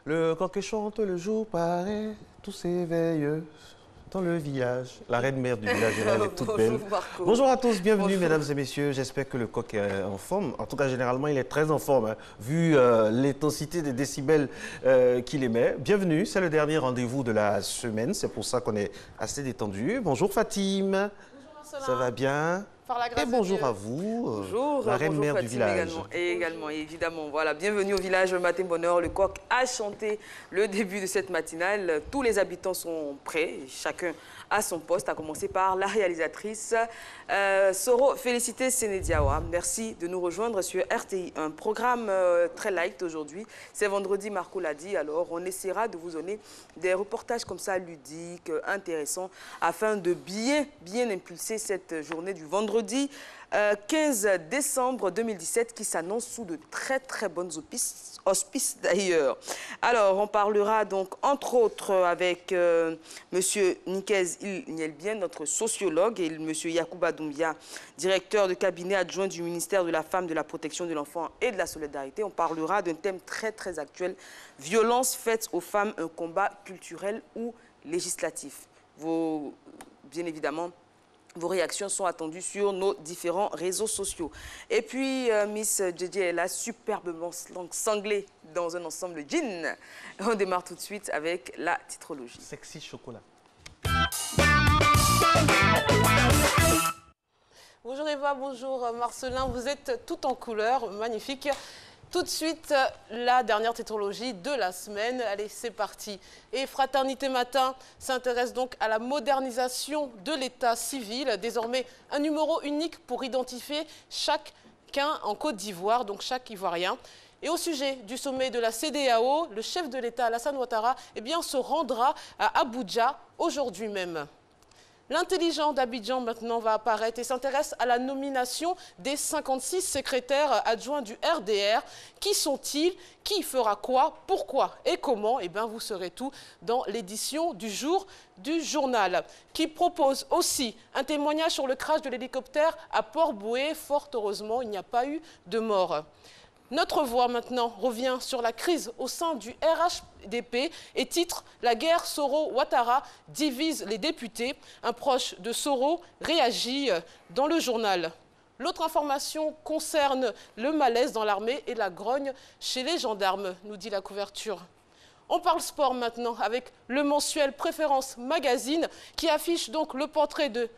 Le coq chante, le jour paraît, tout s'éveille dans le village. La reine mère du village est là, elle est toute belle. Marco. Bonjour à tous, bienvenue Bonjour. mesdames et messieurs. J'espère que le coq est en forme. En tout cas, généralement, il est très en forme, hein, vu l'intensité des décibels qu'il émet. Bienvenue, c'est le dernier rendez-vous de la semaine. C'est pour ça qu'on est assez détendu. Bonjour Fatim. Bonjour Marcelin. Ça va bien? Par la grâce Et de bonjour Dieu. à vous, Bonjour, la reine bonjour mère du Fatim village. également, évidemment. Voilà, bienvenue au village Matin Bonheur. Le coq a chanté le début de cette matinale. Tous les habitants sont prêts, chacun à son poste, à commencer par la réalisatrice Soro Félicité Sénédiawa. Merci de nous rejoindre sur RTI. Un programme très light aujourd'hui. C'est vendredi, Marco l'a dit, alors on essaiera de vous donner des reportages comme ça ludiques, intéressants, afin de bien impulser cette journée du vendredi 15 décembre 2017 qui s'annonce sous de très bonnes auspices d'ailleurs. Alors, on parlera donc entre autres avec Monsieur Nikez Ilnielbien, notre sociologue, et Monsieur Yacouba Doumbia, directeur de cabinet adjoint du ministère de la Femme, de la Protection de l'Enfant et de la Solidarité. On parlera d'un thème très actuel, violences faites aux femmes, un combat culturel ou législatif. Bien évidemment, vos réactions sont attendues sur nos différents réseaux sociaux. Et puis, Miss JJ est là, superbement sanglée dans un ensemble jean. On démarre tout de suite avec la titrologie. Sexy chocolat. Bonjour Eva, bonjour Marcelin, vous êtes tout en couleur, magnifique. Tout de suite, la dernière tétralogie de la semaine. Allez, c'est parti. Et Fraternité Matin s'intéresse donc à la modernisation de l'état civil. Désormais, un numéro unique pour identifier chacun en Côte d'Ivoire, donc chaque Ivoirien. Et au sujet du sommet de la CEDEAO, le chef de l'État, Alassane Ouattara, se rendra à Abuja aujourd'hui même. L'intelligent d'Abidjan maintenant va apparaître et s'intéresse à la nomination des 56 secrétaires adjoints du RDR. Qui sont-ils? Qui fera quoi? Pourquoi et comment? Vous saurez tout dans l'édition du jour du journal, qui propose aussi un témoignage sur le crash de l'hélicoptère à Port-Bouët. Fort heureusement, il n'y a pas eu de mort. Notre voix maintenant revient sur la crise au sein du RHDP et titre « La guerre Soro-Ouattara divise les députés ». Un proche de Soro réagit dans le journal. L'autre information concerne le malaise dans l'armée et la grogne chez les gendarmes, nous dit la couverture. On parle sport maintenant avec le mensuel Préférence Magazine qui affiche donc le portrait de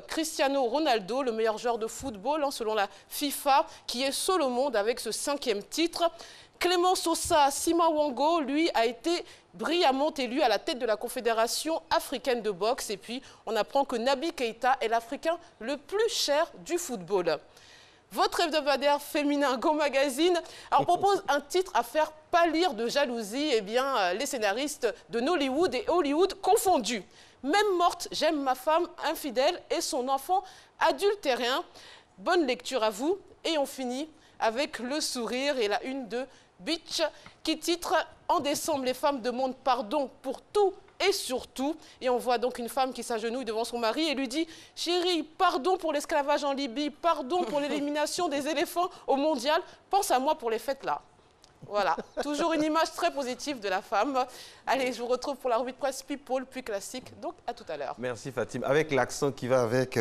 Cristiano Ronaldo, le meilleur joueur de football selon la FIFA, qui est seul au monde avec ce 5e titre. Clément Sosa Simawango, lui, a été brillamment élu à la tête de la Confédération africaine de boxe. Et puis, on apprend que Naby Keïta est l'Africain le plus cher du football. Votre hebdomadaire féminin Go Magazine propose un titre à faire pâlir de jalousie. Les scénaristes de Nollywood et Hollywood confondus. Même morte, j'aime ma femme infidèle et son enfant adultérien. Bonne lecture à vous. Et on finit avec le sourire et la une de Beach qui titre « En décembre, les femmes demandent pardon pour tout et surtout ». Et on voit donc une femme qui s'agenouille devant son mari et lui dit « Chérie, pardon pour l'esclavage en Libye, pardon pour l'élimination des éléphants au mondial, pense à moi pour les fêtes là ». Voilà, toujours une image très positive de la femme. Allez, je vous retrouve pour la rubrique presse People, puis classique. Donc, à tout à l'heure. Merci Fatim. Avec l'accent qui va avec,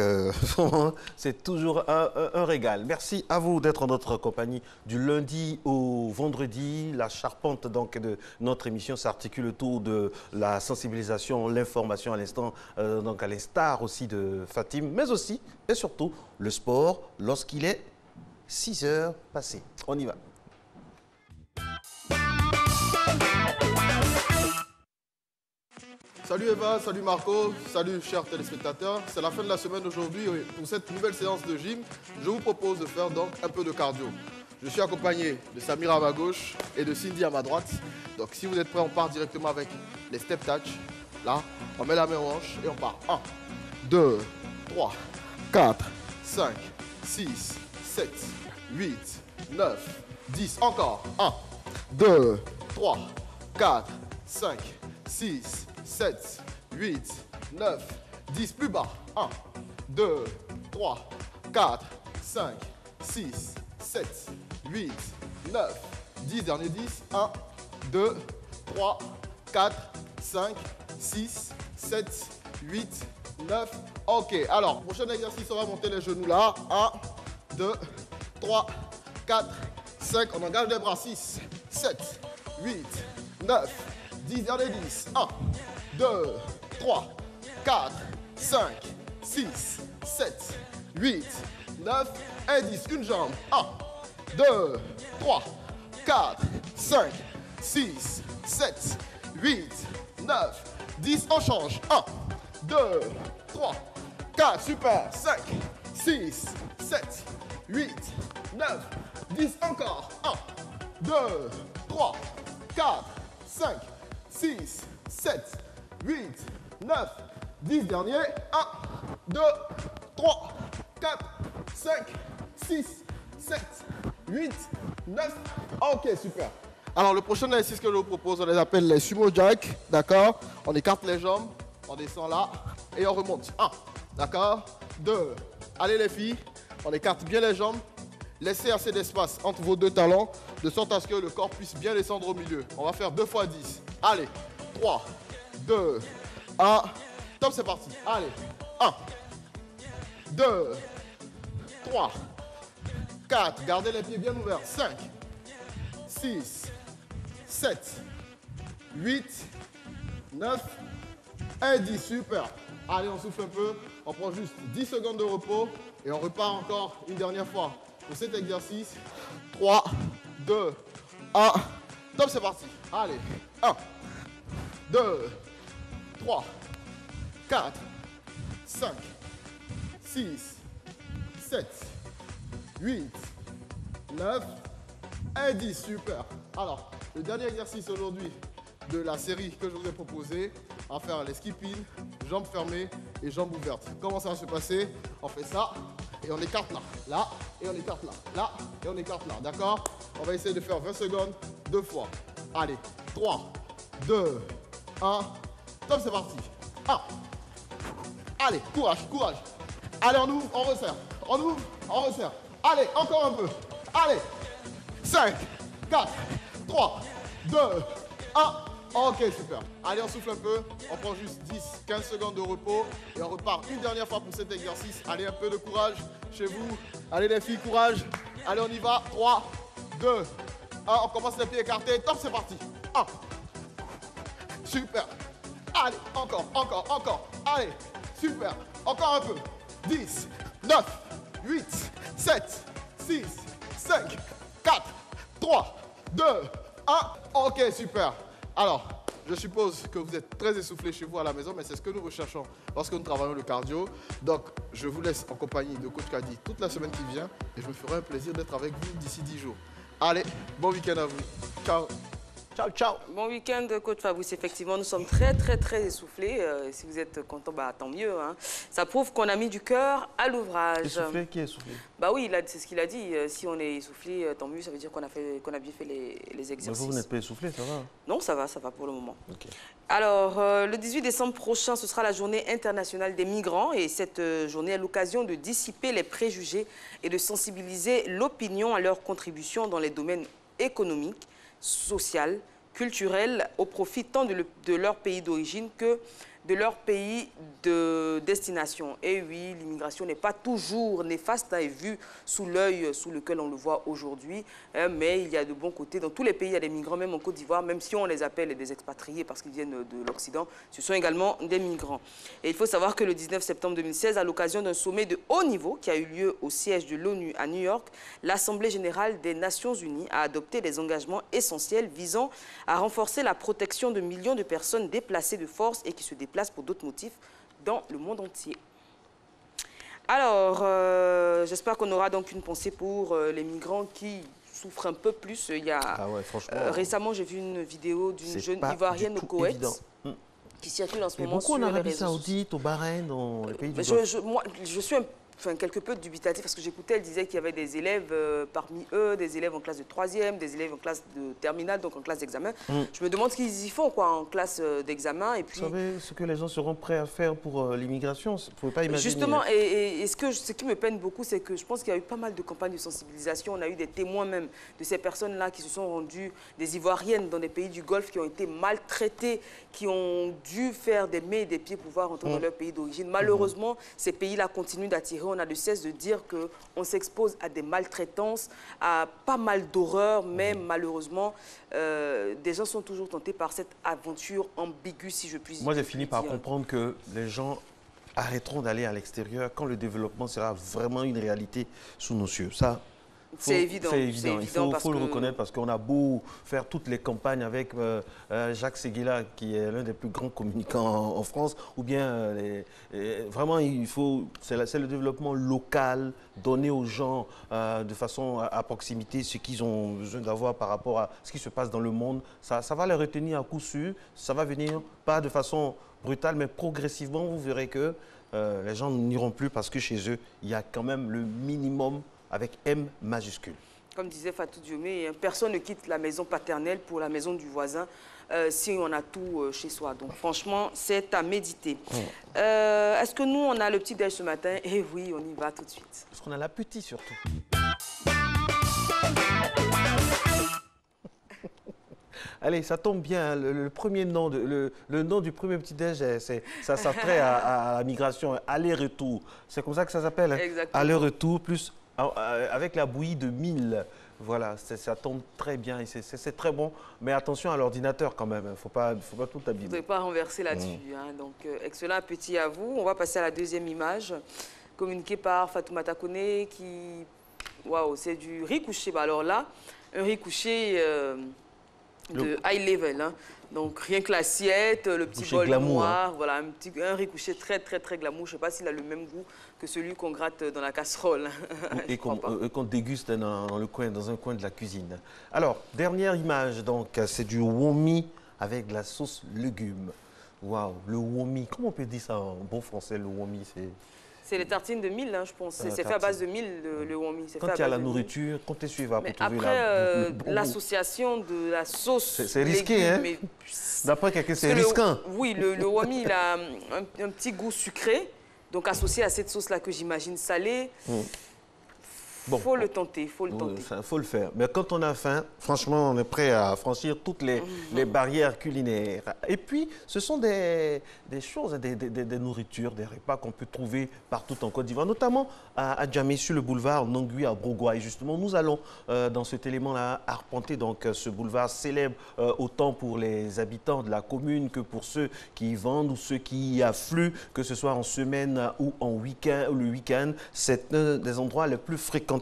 c'est toujours un régal. Merci à vous d'être en notre compagnie du lundi au vendredi. La charpente donc, de notre émission s'articule autour de la sensibilisation, l'information à l'instant, donc à l'instar aussi de Fatim, mais aussi et surtout le sport lorsqu'il est 6 heures passées. On y va. Salut Eva, salut Marco, salut chers téléspectateurs. C'est la fin de la semaine aujourd'hui. Pour cette nouvelle séance de gym, je vous propose de faire donc un peu de cardio. Je suis accompagné de Samir à ma gauche et de Cindy à ma droite. Donc si vous êtes prêts, on part directement avec les step touch. Là, on met la main aux hanches et on part. 1, 2, 3, 4, 5, 6, 7, 8, 9, 10. Encore. 1, 2, 3, 4, 5, 6, 7, 8, 9, 10. Plus bas. 1, 2, 3, 4, 5, 6, 7, 8, 9, 10. Dernier 10. 1, 2, 3, 4, 5, 6, 7, 8, 9. Ok, alors, prochain exercice, on va monter les genoux là. 1, 2, 3, 4, 5. On engage les bras. 6, 7, 8, 9, 10. Dernier 10. 1, 2, 3, 4, 5, 6, 7, 8, 9 et 10. Une jambe. 1, 2, 3, 4, 5, 6, 7, 8, 9, 10. On change. 1, 2, 3, 4. Super. 5, 6, 7, 8, 9, 10. Encore. 1, 2, 3, 4, 5, 6, 7, 8, 9, 10. Dernier. 1, 2, 3, 4, 5, 6, 7, 8, 9. Ok, super. Alors, le prochain exercice que je vous propose, on les appelle les sumo jack. D'accord? On écarte les jambes, on descend là et on remonte. 1, d'accord? 2. Allez les filles, on écarte bien les jambes. Laissez assez d'espace entre vos deux talons, de sorte à ce que le corps puisse bien descendre au milieu. On va faire 2 fois 10. Allez, 3, 2, 1. Top, c'est parti. Allez, 1, 2, 3, 4. Gardez les pieds bien ouverts. 5, 6, 7, 8, 9 et 10. Super. Allez, on souffle un peu. On prend juste 10 secondes de repos et on repart encore une dernière fois pour cet exercice. 3, 2, 1. Top, c'est parti. Allez. 1, 2, 3, 4, 5, 6, 7, 8, 9 et 10. Super. Alors, le dernier exercice aujourd'hui de la série que je vous ai proposé, on va faire les skip-in, jambes fermées et jambes ouvertes. Comment ça va se passer? On fait ça et on écarte là, là et on écarte là, là et on écarte là. D'accord? On va essayer de faire 20 secondes 2 fois. Allez, 3, 2, 1. Top, c'est parti. 1. Allez, courage, courage. Allez, on ouvre, on resserre. On ouvre, on resserre. Allez, encore un peu. Allez. 5, 4, 3, 2, 1. Ok, super. Allez, on souffle un peu. On prend juste 10, 15 secondes de repos. Et on repart une dernière fois pour cet exercice. Allez, un peu de courage chez vous. Allez, les filles, courage. Allez, on y va. 3, 2, 1. On commence les pieds écartés. Top, c'est parti. 1. Super. Allez, encore, encore, encore. Allez, super. Encore un peu. 10, 9, 8, 7, 6, 5, 4, 3, 2, 1. Ok, super. Alors, je suppose que vous êtes très essoufflés chez vous à la maison, mais c'est ce que nous recherchons lorsque nous travaillons le cardio. Donc, je vous laisse en compagnie de Coach Kadi toute la semaine qui vient et je me ferai un plaisir d'être avec vous d'ici 10 jours. Allez, bon week-end à vous. Ciao. Ciao, ciao. Bon week-end, Coach Fabrice. Effectivement, nous sommes très essoufflés. Si vous êtes content, bah, tant mieux. Hein. Ça prouve qu'on a mis du cœur à l'ouvrage. Essoufflé, qui est essoufflé? Bah oui, c'est ce qu'il a dit. Si on est essoufflé, tant mieux. Ça veut dire qu'on a bien fait les exercices. Mais vous n'êtes pas essoufflé, ça va? Non, ça va pour le moment. Okay. Alors, le 18 décembre prochain, ce sera la journée internationale des migrants. Et cette journée est l'occasion de dissiper les préjugés et de sensibiliser l'opinion à leur contribution dans les domaines économiques, social, culturel, au profit tant de leur pays d'origine que de leur pays de destination. Et oui, l'immigration n'est pas toujours néfaste et vue sous l'œil sous lequel on le voit aujourd'hui, mais il y a de bons côtés. Dans tous les pays, il y a des migrants, même en Côte d'Ivoire, même si on les appelle des expatriés parce qu'ils viennent de l'Occident, ce sont également des migrants. Et il faut savoir que le 19 septembre 2016, à l'occasion d'un sommet de haut niveau qui a eu lieu au siège de l'ONU à New York, l'Assemblée générale des Nations unies a adopté des engagements essentiels visant à renforcer la protection de millions de personnes déplacées de force et qui se déplacent pour d'autres motifs dans le monde entier. Alors, j'espère qu'on aura donc une pensée pour les migrants qui souffrent un peu plus. Il y a, récemment, j'ai vu une vidéo d'une jeune Ivoirienne au Koweït qui circule en ce moment sur les réseaux sociaux. Beaucoup en Arabie Saoudite, au Bahreïn, dans les pays du Golfe. Je suis quelque peu dubitatif parce que j'écoutais, elle disait qu'il y avait des élèves parmi eux, des élèves en classe de 3e, des élèves en classe de terminale, donc en classe d'examen. Je me demande ce qu'ils y font quoi, en classe d'examen. Et puis, vous savez ce que les gens seront prêts à faire pour l'immigration? Vous ne pouvez pas imaginer. Justement, et ce qui me peine beaucoup, c'est que je pense qu'il y a eu pas mal de campagnes de sensibilisation. On a eu des témoins même de ces personnes-là qui se sont rendues, des Ivoiriennes dans des pays du Golfe, qui ont été maltraitées, qui ont dû faire des mains et des pieds pour pouvoir rentrer dans leur pays d'origine. Malheureusement, ces pays-là continuent d'attirer. On a de cesse de dire qu'on s'expose à des maltraitances, à pas mal d'horreurs, mais malheureusement, des gens sont toujours tentés par cette aventure ambiguë, si je puis dire. Moi, j'ai fini par comprendre que les gens arrêteront d'aller à l'extérieur quand le développement sera vraiment une réalité sous nos cieux. Ça, c'est évident. Il faut le reconnaître parce qu'on a beau faire toutes les campagnes avec Jacques Séguéla, qui est l'un des plus grands communicants en France, ou bien vraiment, c'est le développement local, donner aux gens de façon à proximité ce qu'ils ont besoin d'avoir par rapport à ce qui se passe dans le monde. Ça va les retenir à coup sûr, ça va venir pas de façon brutale, mais progressivement, vous verrez que les gens n'iront plus parce que chez eux, il y a quand même le minimum avec M majuscule. Comme disait Fatou Diomé, personne ne quitte la maison paternelle pour la maison du voisin si on a tout chez soi. Donc franchement, c'est à méditer. Est-ce que nous, on a le petit-déj ce matin? Eh oui, on y va tout de suite. Parce qu'on a l'appétit surtout. Allez, ça tombe bien, le premier nom, le nom du premier petit-déj, ça s'attrait à la migration, aller-retour. C'est comme ça que ça s'appelle, hein? Aller-retour, plus avec la bouillie de mil. Voilà, ça tombe très bien et c'est très bon. Mais attention à l'ordinateur quand même, il ne faut pas tout abîmer. Vous ne devez pas renverser là-dessus. Hein. Donc, excellent appétit à vous. On va passer à la deuxième image, communiquée par Fatoumata Koné, qui... Waouh, c'est du riz couché. Bah, alors là, un riz couché... de high level, hein. Donc rien que l'assiette, le petit bol glamour, noir, hein. Voilà, un riz couché très glamour. Je ne sais pas s'il a le même goût que celui qu'on gratte dans la casserole. Et qu'on déguste dans un coin de la cuisine. Alors, dernière image, donc, c'est du womi avec de la sauce légumes. Waouh, le womi, comment on peut dire ça en bon français, le womi? C'est les tartines de mil, hein, je pense. C'est fait à base de mil, le womi. Quand il y a la nourriture, comptez suivre pour trouver l'association de la sauce. C'est risqué, hein? D'après quelqu'un, c'est risquant. Oui, le womi, il a un petit goût sucré. Donc, associé à cette sauce-là que j'imagine salée, bon, faut le tenter, il faut le tenter. Il faut le faire. Mais quand on a faim, franchement, on est prêt à franchir toutes les barrières culinaires. Et puis, ce sont des choses, des nourritures, des repas qu'on peut trouver partout en Côte d'Ivoire, notamment à Djamé, sur le boulevard Nangui à Brogua. Et justement, nous allons, dans cet élément-là, arpenter donc, ce boulevard célèbre autant pour les habitants de la commune que pour ceux qui y vendent ou ceux qui y affluent, que ce soit en semaine ou en week-end, le week-end. C'est un des endroits les plus fréquents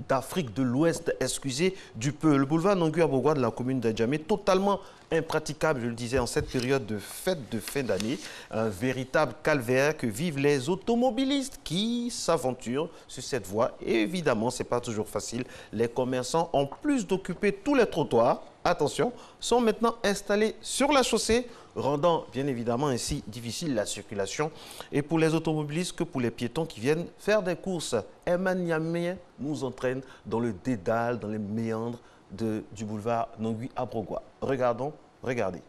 d'Afrique de l'Ouest, excusez du peu. Le boulevard Nangui à Brogua de la commune d'Adjamé, totalement impraticable, je le disais, en cette période de fête de fin d'année. Un véritable calvaire que vivent les automobilistes qui s'aventurent sur cette voie. Et évidemment, ce n'est pas toujours facile. Les commerçants, en plus d'occuper tous les trottoirs, attention, sont maintenant installés sur la chaussée, rendant bien évidemment ainsi difficile la circulation, et pour les automobilistes que pour les piétons qui viennent faire des courses. Eman Niamé nous entraîne dans le dédale, dans les méandres du boulevard Nangui à Brogua. Regardez.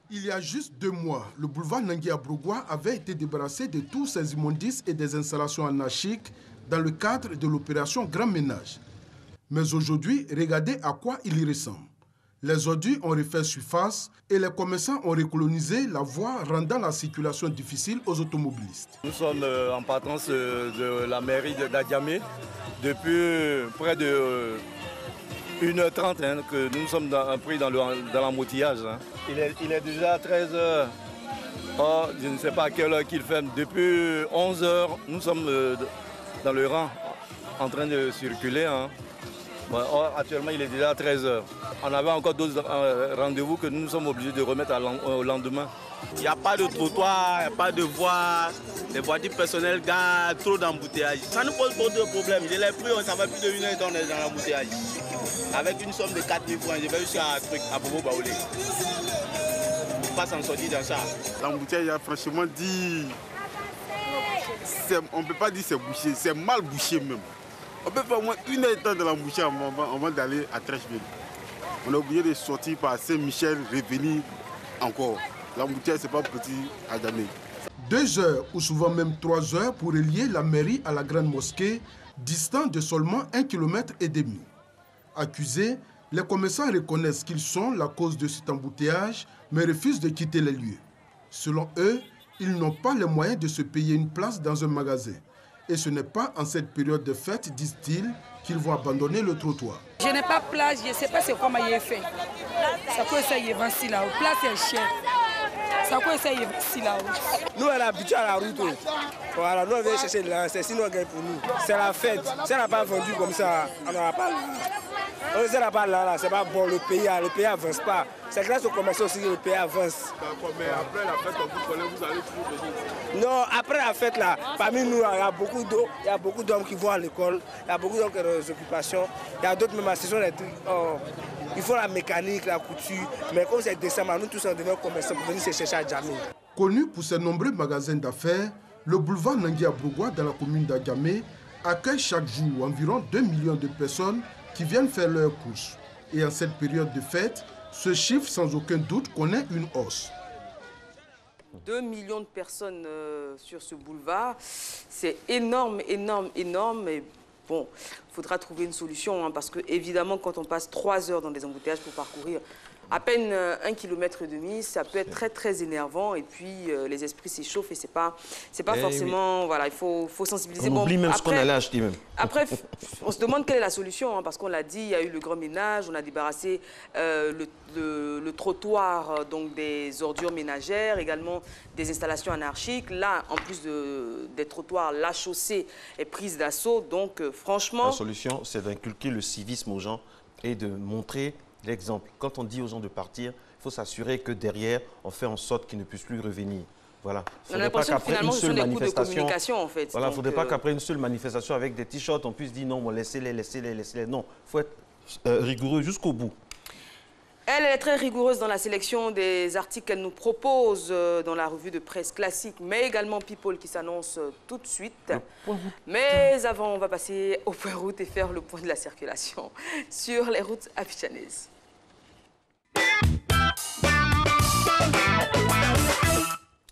Il y a juste 2 mois, le boulevard Nangui à Brogua avait été débarrassé de tous ses immondices et des installations anarchiques dans le cadre de l'opération Grand Ménage. Mais aujourd'hui, regardez à quoi il y ressemble. Les ordures ont refait surface et les commerçants ont recolonisé la voie, rendant la circulation difficile aux automobilistes. Nous sommes en partance de la mairie d'Adjamé depuis près de 1h30 hein, que nous sommes pris dans l'embouteillage. Hein. Il est déjà 13h. Oh, je ne sais pas à quelle heure qu'il fait. Depuis 11h, nous sommes dans le rang en train de circuler. Hein. Bon, actuellement, il est déjà 13h. On avait encore d'autres rendez-vous que nous sommes obligés de remettre au lendemain. Il n'y a pas de trottoir, il n'y a pas de voie, les voitures personnelles gardent trop d'embouteillages. Ça nous pose beaucoup de problèmes. Je l'ai pris, ça fait plus de 1 heure dans l'embouteillage. Avec une somme de 4 000 francs, je vais jusqu'à Bobo Baoulé. On ne peut pas s'en sortir dans ça. L'embouteillage a franchement dit On ne peut pas dire que c'est bouché, c'est mal bouché même. On peut faire au moins 1 heure de temps de l'emboucher avant d'aller à Trècheville. On est obligé de sortir par Saint-Michel, revenir encore. L'embouteillage, ce n'est pas petit à Djamé. 2 heures ou souvent même 3 heures pour relier la mairie à la grande mosquée, distant de seulement 1,5 km. Accusés, les commerçants reconnaissent qu'ils sont la cause de cet embouteillage, mais refusent de quitter les lieux. Selon eux, ils n'ont pas les moyens de se payer une place dans un magasin. Et ce n'est pas en cette période de fête, disent-ils, qu'ils vont abandonner le trottoir. Je n'ai pas place, je ne sais pas comment il est fait. Ça peut essayer de ici là, place est cher. Ça peut essayer ici là. Nous, on est habitués à la route. Voilà, nous, on vient chercher de l'argent, c'est sinon gain pour nous. C'est la fête. Si on n'a pas vendu comme ça, on n'aura pas là. On n'a pas là, c'est pas bon, le pays n'avance pas. C'est grâce aux commerçants aussi que le pays avance. Mais après la fête, vous allez toujours venir. Non, après la fête là, parmi nous, il y a beaucoup d'hommes qui vont à l'école, il y a beaucoup d'hommes qui ont des occupations, il y a d'autres même associations, ils font la mécanique, la couture, mais comme c'est décembre, nous tous on devient commerçants pour venir se chercher à Djamé. Connu pour ses nombreux magasins d'affaires, le boulevard Nangui à Brougua dans la commune d'Adjamé accueille chaque jour environ 2 millions de personnes qui viennent faire leurs courses. Et en cette période de fête, ce chiffre sans aucun doute connaît une hausse. 2 millions de personnes sur ce boulevard, c'est énorme, énorme, énorme. Et bon, il faudra trouver une solution, hein, parce que évidemment, quand on passe 3 heures dans des embouteillages pour parcourir à peine 1,5 km, ça peut être très très énervant, et puis les esprits s'échauffent et c'est pas forcément, oui. Voilà, il faut sensibiliser. On oublie même ce qu'on a là, je dis même. Après, on se demande quelle est la solution, hein, parce qu'on l'a dit, il y a eu le grand ménage, on a débarrassé le trottoir donc des ordures ménagères, également des installations anarchiques. Là, en plus des trottoirs, la chaussée est prise d'assaut, donc franchement... La solution, c'est d'inculquer le civisme aux gens et de montrer l'exemple. Quand on dit aux gens de partir, il faut s'assurer que derrière, on fait en sorte qu'ils ne puissent plus revenir. Voilà. On a l'impression que finalement, ce sont des coups de communication, en fait. Voilà, il ne faudrait pas qu'après une seule manifestation avec des t-shirts, on puisse dire non, bon, laissez-les, laissez-les, laissez-les. Non, il faut être rigoureux jusqu'au bout. Elle est très rigoureuse dans la sélection des articles qu'elle nous propose dans la revue de presse classique, mais également People qui s'annonce tout de suite. Mais avant, on va passer au point route et faire le point de la circulation sur les routes abidjanaises.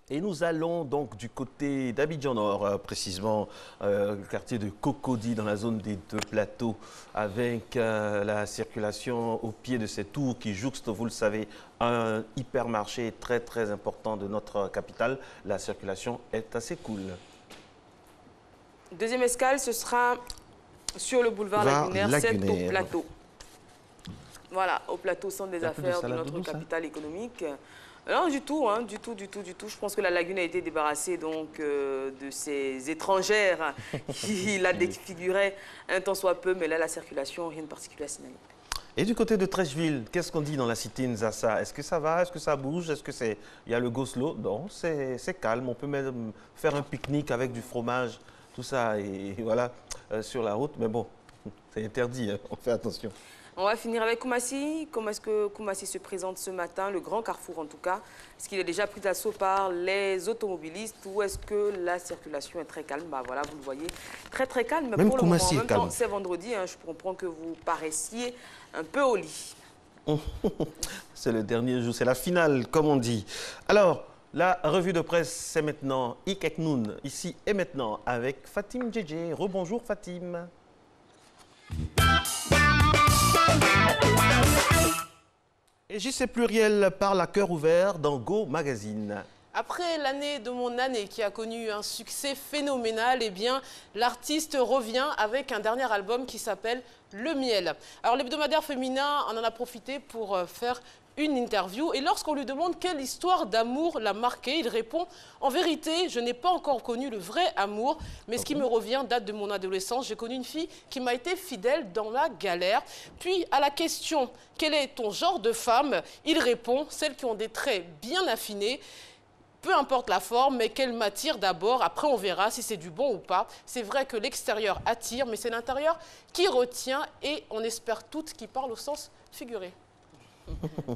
Et nous allons donc du côté d'Abidjan Nord, précisément le quartier de Cocody, dans la zone des 2 plateaux, avec la circulation au pied de ces tours qui jouxtent, vous le savez, un hypermarché très très important de notre capitale. La circulation est assez cool. Deuxième escale, ce sera sur le boulevard Lagunaire, 7 au plateau. Voilà, au plateau, centre des affaires de notre capitale économique. Non, du tout, hein, du tout. Je pense que la lagune a été débarrassée donc, de ces étrangères qui la défiguraient un tant soit peu, mais là, la circulation, rien de particulier à signaler. Et du côté de Trècheville, qu'est-ce qu'on dit dans la cité Nzassa? Est-ce que ça va? Est-ce que ça bouge? Est-ce que c'est... Il y a le go-slow? Non, c'est calme. On peut même faire un pique-nique avec du fromage, tout ça, et voilà, sur la route. Mais bon, c'est interdit, hein, on fait attention. On va finir avec Koumassi. Comment est-ce que Koumassi se présente ce matin, le grand carrefour en tout cas? Est-ce qu'il est déjà pris d'assaut par les automobilistes ou est-ce que la circulation est très calme? Bah voilà, vous le voyez, très très calme. Même pour Koumassi le moment, en même temps, c'est vendredi, hein, je comprends que vous paraissiez un peu au lit. C'est le dernier jour, c'est la finale, comme on dit. Alors, la revue de presse, c'est maintenant Ikek Noun, ici et maintenant, avec Fatim Djedje. Rebonjour Fatim. Et JC Pluriel parle à cœur ouvert dans Go Magazine. Après l'année de mon année qui a connu un succès phénoménal, eh bien, l'artiste revient avec un dernier album qui s'appelle Le Miel. Alors l'hebdomadaire féminin en a profité pour faire une interview et lorsqu'on lui demande quelle histoire d'amour l'a marqué, il répond « En vérité, je n'ai pas encore connu le vrai amour, mais ce qui me revient date de mon adolescence. J'ai connu une fille qui m'a été fidèle dans la galère. » Puis à la question « Quel est ton genre de femme ?» il répond « Celles qui ont des traits bien affinés. Peu importe la forme, mais qu'elle m'attire d'abord. Après, on verra si c'est du bon ou pas. C'est vrai que l'extérieur attire, mais c'est l'intérieur qui retient et on espère toutes qu'il parle au sens figuré. »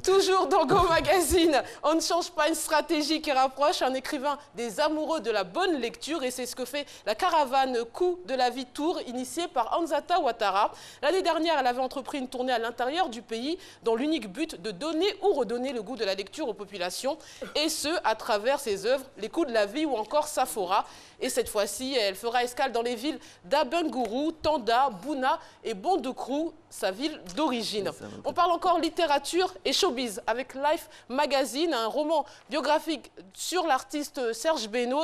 Toujours dans Go Magazine, on ne change pas une stratégie qui rapproche un écrivain des amoureux de la bonne lecture et c'est ce que fait la caravane Coup de la vie Tour initiée par Anzata Ouattara. L'année dernière, elle avait entrepris une tournée à l'intérieur du pays dans l'unique but de donner ou redonner le goût de la lecture aux populations et ce, à travers ses œuvres, Les coups de la vie ou encore Safora. Et cette fois-ci, elle fera escale dans les villes d'Abengourou, Tanda, Bouna et Bondoukrou, sa ville d'origine. On parle encore littérature et showbiz avec Life Magazine, un roman biographique sur l'artiste Serge Beno,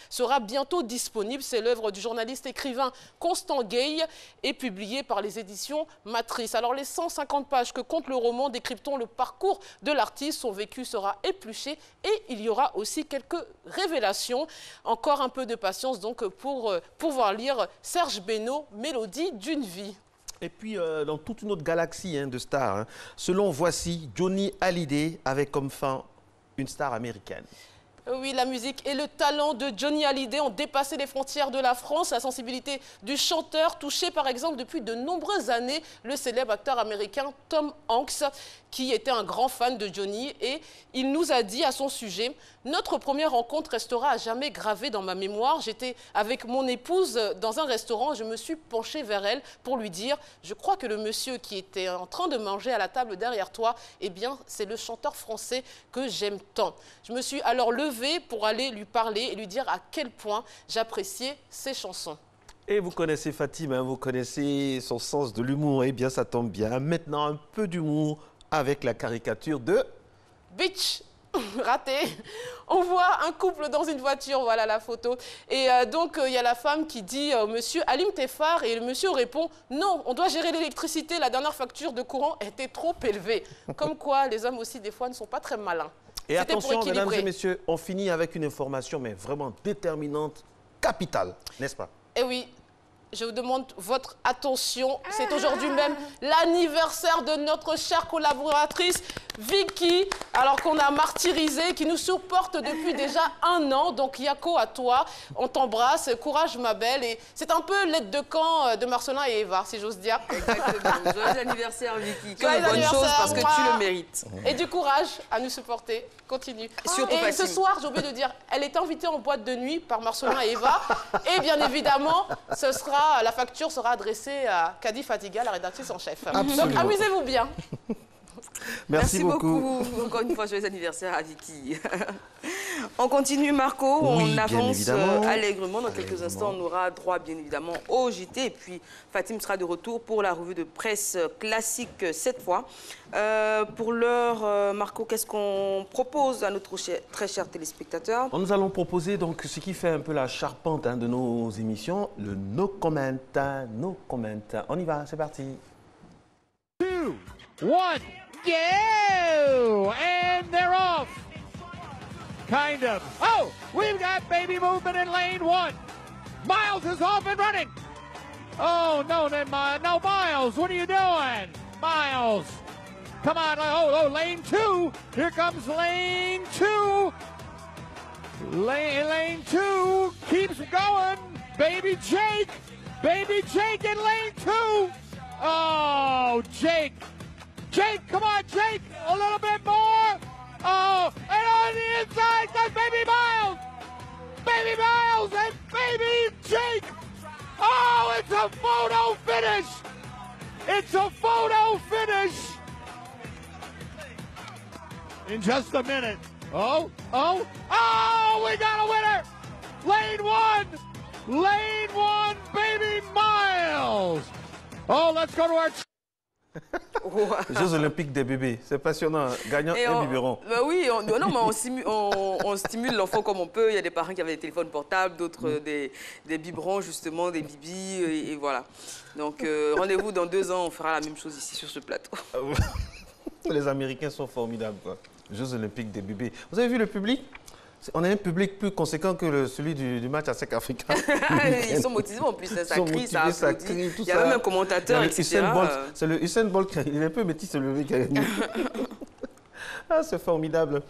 sera bientôt disponible. C'est l'œuvre du journaliste écrivain Constant Gay et publié par les éditions Matrice. Alors les 150 pages que compte le roman décryptons le parcours de l'artiste. Son vécu sera épluché et il y aura aussi quelques révélations. Encore un peu de patience donc pour pouvoir lire Serge Beno, Mélodie d'une vie. Et puis, dans toute une autre galaxie de stars, selon Voici, Johnny Hallyday avec comme fin une star américaine. Oui, la musique et le talent de Johnny Hallyday ont dépassé les frontières de la France. La sensibilité du chanteur touché par exemple depuis de nombreuses années le célèbre acteur américain Tom Hanks qui était un grand fan de Johnny et il nous a dit à son sujet « Notre première rencontre restera à jamais gravée dans ma mémoire. J'étais avec mon épouse dans un restaurant, je me suis penchée vers elle pour lui dire « Je crois que le monsieur qui était en train de manger à la table derrière toi, eh bien, c'est le chanteur français que j'aime tant. » Je me suis alors levée pour aller lui parler et lui dire à quel point j'appréciais ses chansons. Et vous connaissez Fatim, vous connaissez son sens de l'humour. Eh bien, ça tombe bien. Maintenant, un peu d'humour avec la caricature de... Bitch. Raté. On voit un couple dans une voiture, voilà la photo. Et donc, il y a la femme qui dit au monsieur, allume tes phares. Et le monsieur répond, non, on doit gérer l'électricité. La dernière facture de courant était trop élevée. Comme quoi, les hommes aussi, des fois, ne sont pas très malins. Et attention, mesdames et messieurs, on finit avec une information, mais vraiment déterminante, capitale, n'est-ce pas? Eh oui. Je vous demande votre attention. C'est aujourd'hui même l'anniversaire de notre chère collaboratrice Vicky, alors qu'on a martyrisé, qui nous supporte depuis déjà 1 an. Donc Yako, à toi, on t'embrasse. Courage ma belle. Et c'est un peu l'aide de camp de Marcelin et Eva, si j'ose dire. Exactement. Joyeux anniversaire Vicky. Que de bonnes choses parce que tu le mérites. Et du courage à nous supporter. Continue. Et ce soir, j'ai oublié de dire, elle est invitée en boîte de nuit par Marcelin et Eva. Et bien évidemment, la facture sera adressée à Kadi Fatiga, la rédactrice en chef. Absolument. Donc amusez-vous bien. Merci beaucoup. Encore une fois, joyeux anniversaire à Vicky. On continue, Marco. On avance allègrement. Dans quelques instants, on aura droit, bien évidemment, au JT. Et puis, Fatim sera de retour pour la revue de presse classique cette fois. Pour l'heure, Marco, qu'est-ce qu'on propose à notre très chers téléspectateurs? Nous allons proposer donc ce qui fait un peu la charpente de nos émissions, le No Comment, No Comment. On y va, c'est parti. 2, 1, go! And they're off. Kind of. Oh, we've got baby movement in lane 1. Miles is off and running. Oh, no, no, Miles, what are you doing? Miles, come on. Oh, lane 2. Here comes lane 2. Lane 2 keeps going. Baby Jake in lane 2. Oh, Jake, come on, Jake, a little bit more. Oh, and on the inside goes Baby Miles and Baby Jake. Oh, it's a photo finish. It's a photo finish. In just a minute. Oh, we got a winner. Lane 1, Baby Miles. Oh, let's go to our... Jeux olympiques des bébés, c'est passionnant, gagnant un biberon. Bah oui, on stimule l'enfant comme on peut. Il y a des parents qui avaient des téléphones portables, d'autres des biberons justement, des bibis, et voilà. Donc rendez-vous dans 2 ans, on fera la même chose ici sur ce plateau. Les Américains sont formidables, quoi. Jeux olympiques des bébés. Vous avez vu le public? On a un public plus conséquent que celui du match à Sec Africa. Ils sont motivés en plus, ça crie, ça applaudit. Il y a même un commentateur, etc. C'est le Usain Bolt, il est un peu métis, c'est le mec qui a gagné. Ah, c'est formidable.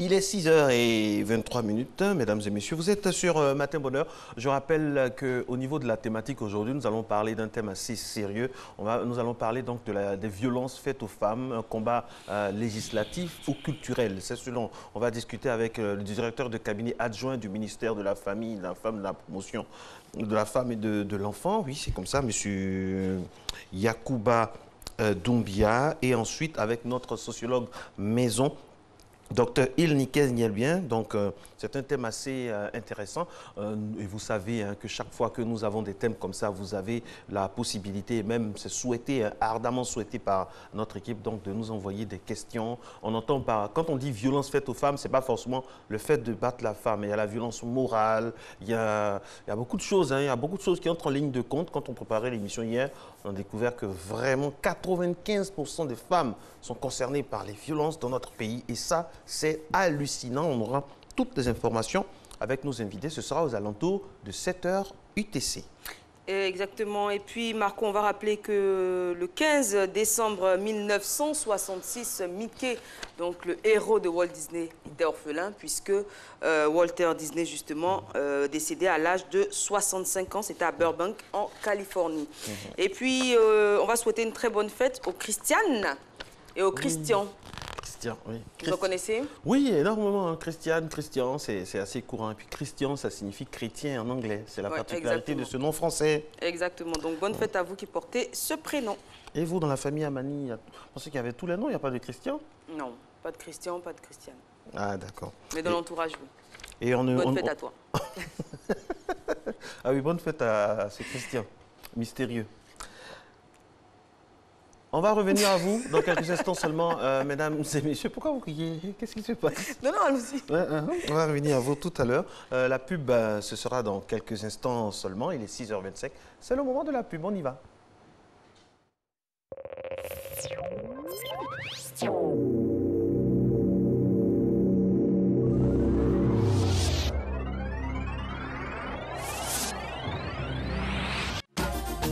Il est 6h23, mesdames et messieurs. Vous êtes sur Matin Bonheur. Je rappelle qu'au niveau de la thématique aujourd'hui, nous allons parler d'un thème assez sérieux. Nous allons parler donc des violences faites aux femmes, un combat législatif ou culturel. C'est ce dont on va discuter avec le directeur de cabinet adjoint du ministère de la Famille, de la Femme, de la Promotion de la Femme et de l'Enfant. Oui, c'est comme ça, monsieur Yacouba Doumbia. Et ensuite avec notre sociologue maison, Docteur Ilnikez Nielbien. Donc, c'est un thème assez intéressant. Et vous savez que chaque fois que nous avons des thèmes comme ça, vous avez la possibilité, et même c'est souhaité, ardemment souhaité par notre équipe, donc de nous envoyer des questions. On entend quand on dit violence faite aux femmes, ce n'est pas forcément le fait de battre la femme. Il y a la violence morale, il y a beaucoup de choses. Il y a beaucoup de choses qui entrent en ligne de compte. Quand on préparait l'émission hier, on a découvert que vraiment 95% des femmes sont concernées par les violences dans notre pays. Et ça, c'est hallucinant. On aura toutes les informations avec nos invités. Ce sera aux alentours de 7h UTC. Exactement. Et puis, Marco, on va rappeler que le 15 décembre 1966, Mickey, donc le héros de Walt Disney, était orphelin, puisque Walter Disney, justement, décédé à l'âge de 65 ans. C'était à Burbank, en Californie. Et puis, on va souhaiter une très bonne fête aux Christianes et aux Christians. Christian, oui. Vous en connaissez? Oui, énormément. Christian, c'est assez courant. Et puis Christian, ça signifie chrétien en anglais. C'est la particularité de ce nom français. Exactement. Donc, bonne fête à vous qui portez ce prénom. Et vous, dans la famille Amani, vous pensez qu'il y avait tous les noms? Il n'y a pas de Christian? Non, pas de Christian, pas de Christiane. Ah, d'accord. Mais dans l'entourage, oui. Et bonne fête à toi. Ah oui, bonne fête à ce Christian mystérieux. On va revenir à vous dans quelques instants seulement, mesdames et messieurs. Pourquoi vous riez? Qu'est-ce qui se passe? Non, allons-y. On va revenir à vous tout à l'heure. La pub, ce sera dans quelques instants seulement. Il est 6h25. C'est le moment de la pub. On y va.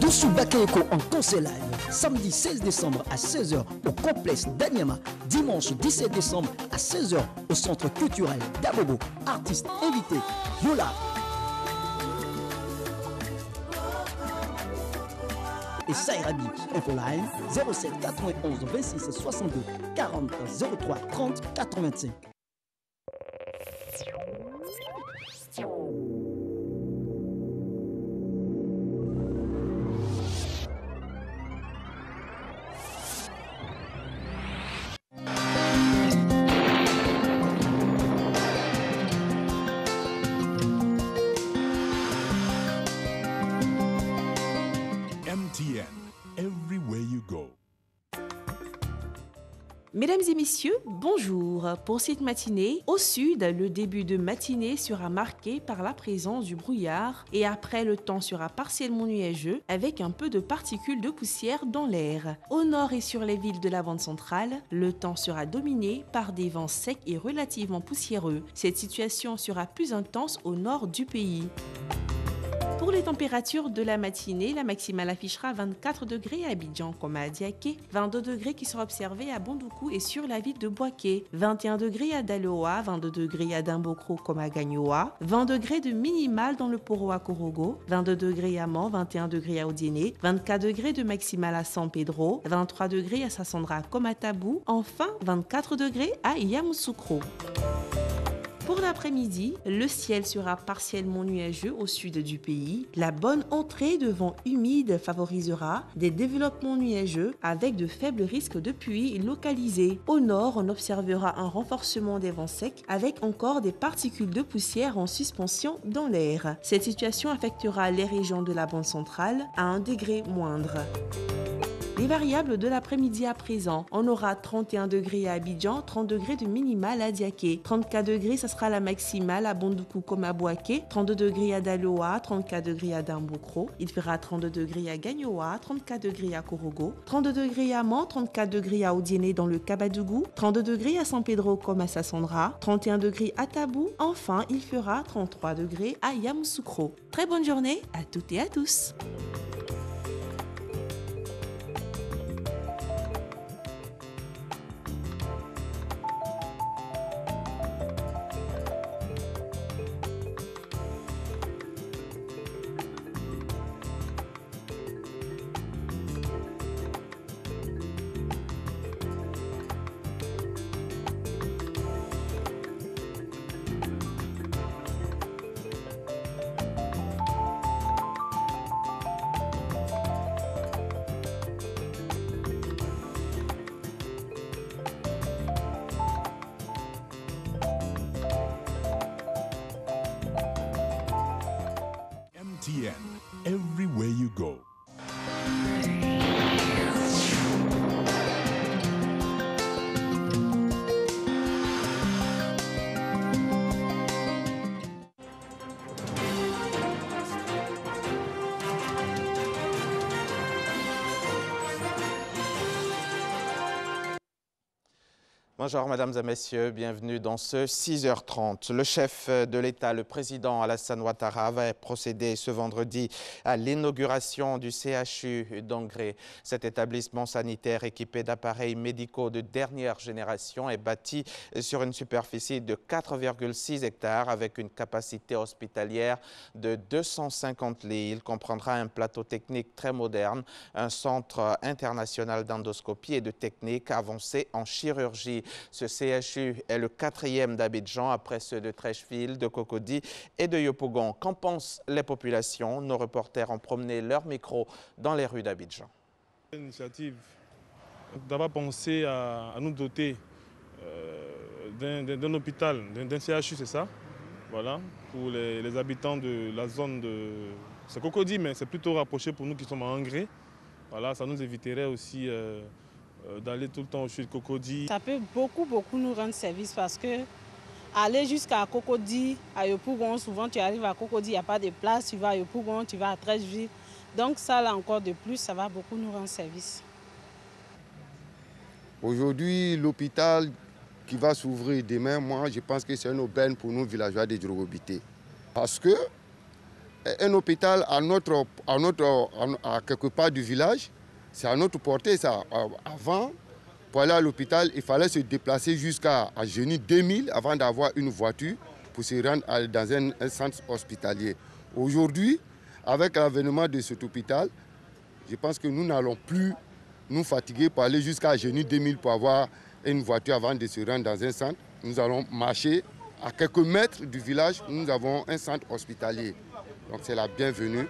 Doussou Bakayoko en concert live, samedi 16 décembre à 16h au complexe d'Anyama, dimanche 17 décembre à 16h au centre culturel d'Abobo. Artistes invités, Yola et Sairabi. Infoline 07 91 26 62 40 03 30 85. Mesdames et messieurs, bonjour. Pour cette matinée, au sud, le début de matinée sera marqué par la présence du brouillard et après le temps sera partiellement nuageux avec un peu de particules de poussière dans l'air. Au nord et sur les villes de la bande centrale, le temps sera dominé par des vents secs et relativement poussiéreux. Cette situation sera plus intense au nord du pays. Pour les températures de la matinée, la maximale affichera 24 degrés à Abidjan comme à Diaké, 22 degrés qui seront observés à Bondoukou et sur la ville de Boaké, 21 degrés à Daloa, 22 degrés à Dimbokro comme à Gagnoa, 20 degrés de minimale dans le Poro à Korogo, 22 degrés à Mans, 21 degrés à Odiéné, 24 degrés de maximale à San Pedro, 23 degrés à Sassandra comme à Tabou, enfin 24 degrés à Yamoussoukro. Pour l'après-midi, le ciel sera partiellement nuageux au sud du pays. La bonne entrée de vent humide favorisera des développements nuageux avec de faibles risques de pluie localisés. Au nord, on observera un renforcement des vents secs avec encore des particules de poussière en suspension dans l'air. Cette situation affectera les régions de la bande centrale à un degré moindre. Les variables de l'après-midi à présent, on aura 31 degrés à Abidjan, 30 degrés de minimale à Diaké, 34 degrés, ça sera la maximale à Bondoukou comme à Boaké, 32 degrés à Daloa, 34 degrés à Dimbokro, il fera 32 degrés à Gagnoa, 34 degrés à Korogo, 32 degrés à Mans, 34 degrés à Odiéné dans le Kabadougou, 32 degrés à San Pedro comme à Sassandra, 31 degrés à Tabou, enfin il fera 33 degrés à Yamoussoukro. Très bonne journée à toutes et à tous. you go. Bonjour mesdames et messieurs, bienvenue dans ce 6h30. Le chef de l'État, le président Alassane Ouattara, va procéder ce vendredi à l'inauguration du CHU d'Angré. Cet établissement sanitaire équipé d'appareils médicaux de dernière génération est bâti sur une superficie de 4,6 hectares avec une capacité hospitalière de 250 lits. Il comprendra un plateau technique très moderne, un centre international d'endoscopie et de techniques avancées en chirurgie. Ce CHU est le 4e d'Abidjan après ceux de Treichville, de Cocody et de Yopougon. Qu'en pensent les populations? Nos reporters ont promené leur micro dans les rues d'Abidjan. L'initiative d'avoir pensé à nous doter d'un hôpital, d'un CHU, c'est ça? Voilà, pour les habitants de la zone de... C'est Cocody, mais c'est plutôt rapproché pour nous qui sommes à Angré. Voilà, ça nous éviterait aussi... d'aller tout le temps au CHU de Cocody. Ça peut beaucoup nous rendre service parce que aller jusqu'à Cocody, à Yopougon, souvent tu arrives à Cocody, il n'y a pas de place, tu vas à Yopougon, tu vas à Treichville. Donc ça là encore de plus, ça va beaucoup nous rendre service. Aujourd'hui, l'hôpital qui va s'ouvrir demain, moi je pense que c'est une aubaine pour nous villageois de Djurogobité. Parce que un hôpital à quelque part du village, c'est à notre portée ça. Avant, pour aller à l'hôpital, il fallait se déplacer jusqu'à Génie 2000 avant d'avoir une voiture pour se rendre dans un centre hospitalier. Aujourd'hui, avec l'avènement de cet hôpital, je pense que nous n'allons plus nous fatiguer pour aller jusqu'à Génie 2000 pour avoir une voiture avant de se rendre dans un centre. Nous allons marcher à quelques mètres du village, nous avons un centre hospitalier. Donc c'est la bienvenue.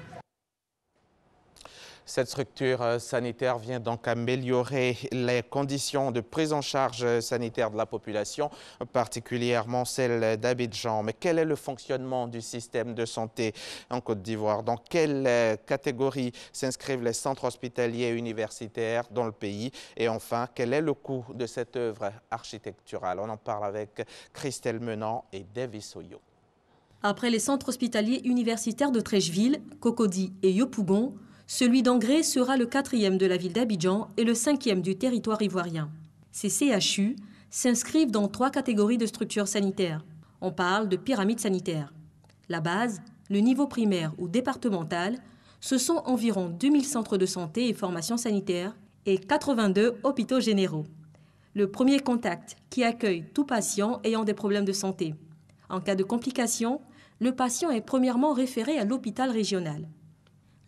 Cette structure sanitaire vient donc améliorer les conditions de prise en charge sanitaire de la population, particulièrement celle d'Abidjan. Mais quel est le fonctionnement du système de santé en Côte d'Ivoire? Dans quelle catégorie s'inscrivent les centres hospitaliers et universitaires dans le pays? Et enfin, quel est le coût de cette œuvre architecturale? On en parle avec Christelle Menant et Davis Oyo. Après les centres hospitaliers universitaires de Treichville, Cocody et Yopougon, celui d'Angré sera le 4e de la ville d'Abidjan et le 5e du territoire ivoirien. Ces CHU s'inscrivent dans 3 catégories de structures sanitaires. On parle de pyramide sanitaire. La base, le niveau primaire ou départemental, ce sont environ 2000 centres de santé et formation sanitaire et 82 hôpitaux généraux. Le premier contact qui accueille tout patient ayant des problèmes de santé. En cas de complications, le patient est premièrement référé à l'hôpital régional.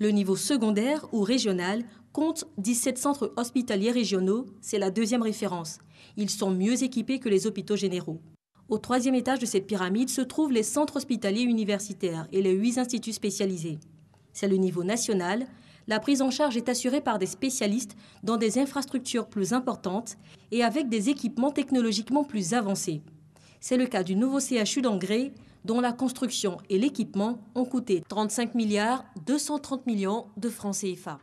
Le niveau secondaire ou régional compte 17 centres hospitaliers régionaux, c'est la 2e référence. Ils sont mieux équipés que les hôpitaux généraux. Au 3e étage de cette pyramide se trouvent les centres hospitaliers universitaires et les 8 instituts spécialisés. C'est le niveau national. La prise en charge est assurée par des spécialistes dans des infrastructures plus importantes et avec des équipements technologiquement plus avancés. C'est le cas du nouveau CHU d'Angré, dont la construction et l'équipement ont coûté 35 milliards 230 millions de francs CFA.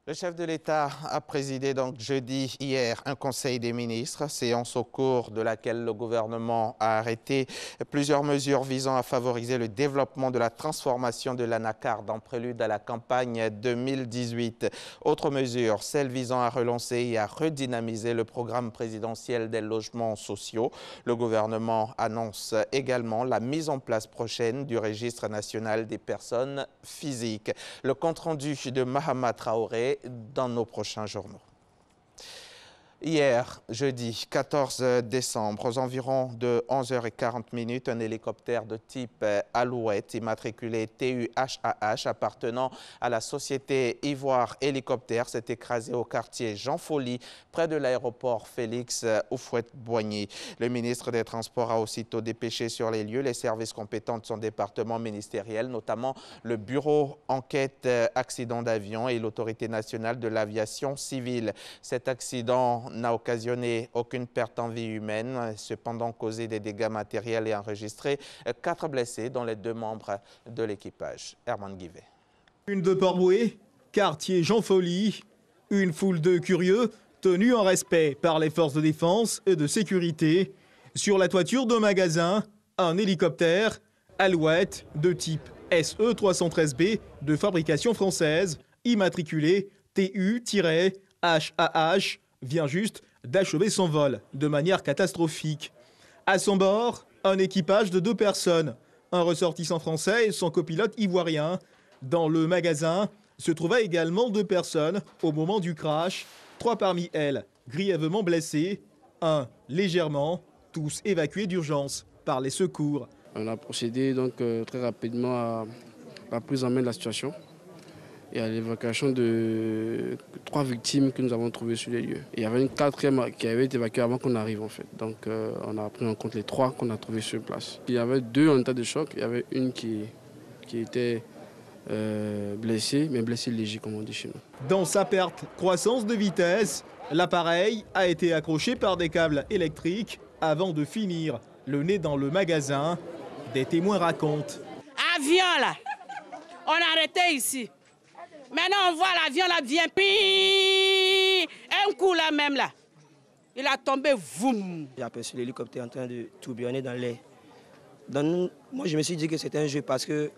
Le chef de l'État a présidé donc jeudi hier un conseil des ministres, séance au cours de laquelle le gouvernement a arrêté plusieurs mesures visant à favoriser le développement de la transformation de l'anacarde en prélude à la campagne 2018. Autre mesure, celle visant à relancer et à redynamiser le programme présidentiel des logements sociaux. Le gouvernement annonce également la mise en place prochaine du registre national des personnes physiques. Le compte-rendu de Mahama Traoré dans nos prochains journaux. Hier, jeudi 14 décembre, aux environs de 11h40, un hélicoptère de type Alouette, immatriculé TUHAH, appartenant à la société Ivoire Hélicoptère, s'est écrasé au quartier Jean Folly, près de l'aéroport Félix Houphouët-Boigny. Le ministre des Transports a aussitôt dépêché sur les lieux les services compétents de son département ministériel, notamment le Bureau Enquête Accident d'avion et l'Autorité nationale de l'aviation civile. Cet accident n'a occasionné aucune perte en vie humaine, cependant causé des dégâts matériels et enregistré 4 blessés, dont les 2 membres de l'équipage. Herman Guivet. Une de Port-Bouët, quartier Jean Folly, une foule de curieux tenus en respect par les forces de défense et de sécurité. Sur la toiture d'un magasin, un hélicoptère Alouette de type SE-313B de fabrication française, immatriculé TU-HAH, vient juste d'achever son vol de manière catastrophique. À son bord, un équipage de 2 personnes, un ressortissant français et son copilote ivoirien. Dans le magasin se trouvaient également 2 personnes au moment du crash, 3 parmi elles grièvement blessées, 1 légèrement, tous évacués d'urgence par les secours. On a procédé donc très rapidement à la prise en main de la situation et à l'évacuation de 3 victimes que nous avons trouvées sur les lieux. Et il y avait une 4e qui avait été évacuée avant qu'on arrive en fait. Donc on a pris en compte les 3 qu'on a trouvées sur place. Il y avait 2 en état de choc, il y avait une qui était blessée, mais blessée léger comme on dit chez nous. Dans sa perte croissance de vitesse, l'appareil a été accroché par des câbles électriques avant de finir le nez dans le magasin. Des témoins racontent. Avion là, on a arrêté ici. Maintenant on voit l'avion là vient, puis un coup là même là, il a tombé, voum. J'ai aperçu l'hélicoptère en train de tourbillonner dans l'air. Moi je me suis dit que c'était un jeu parce que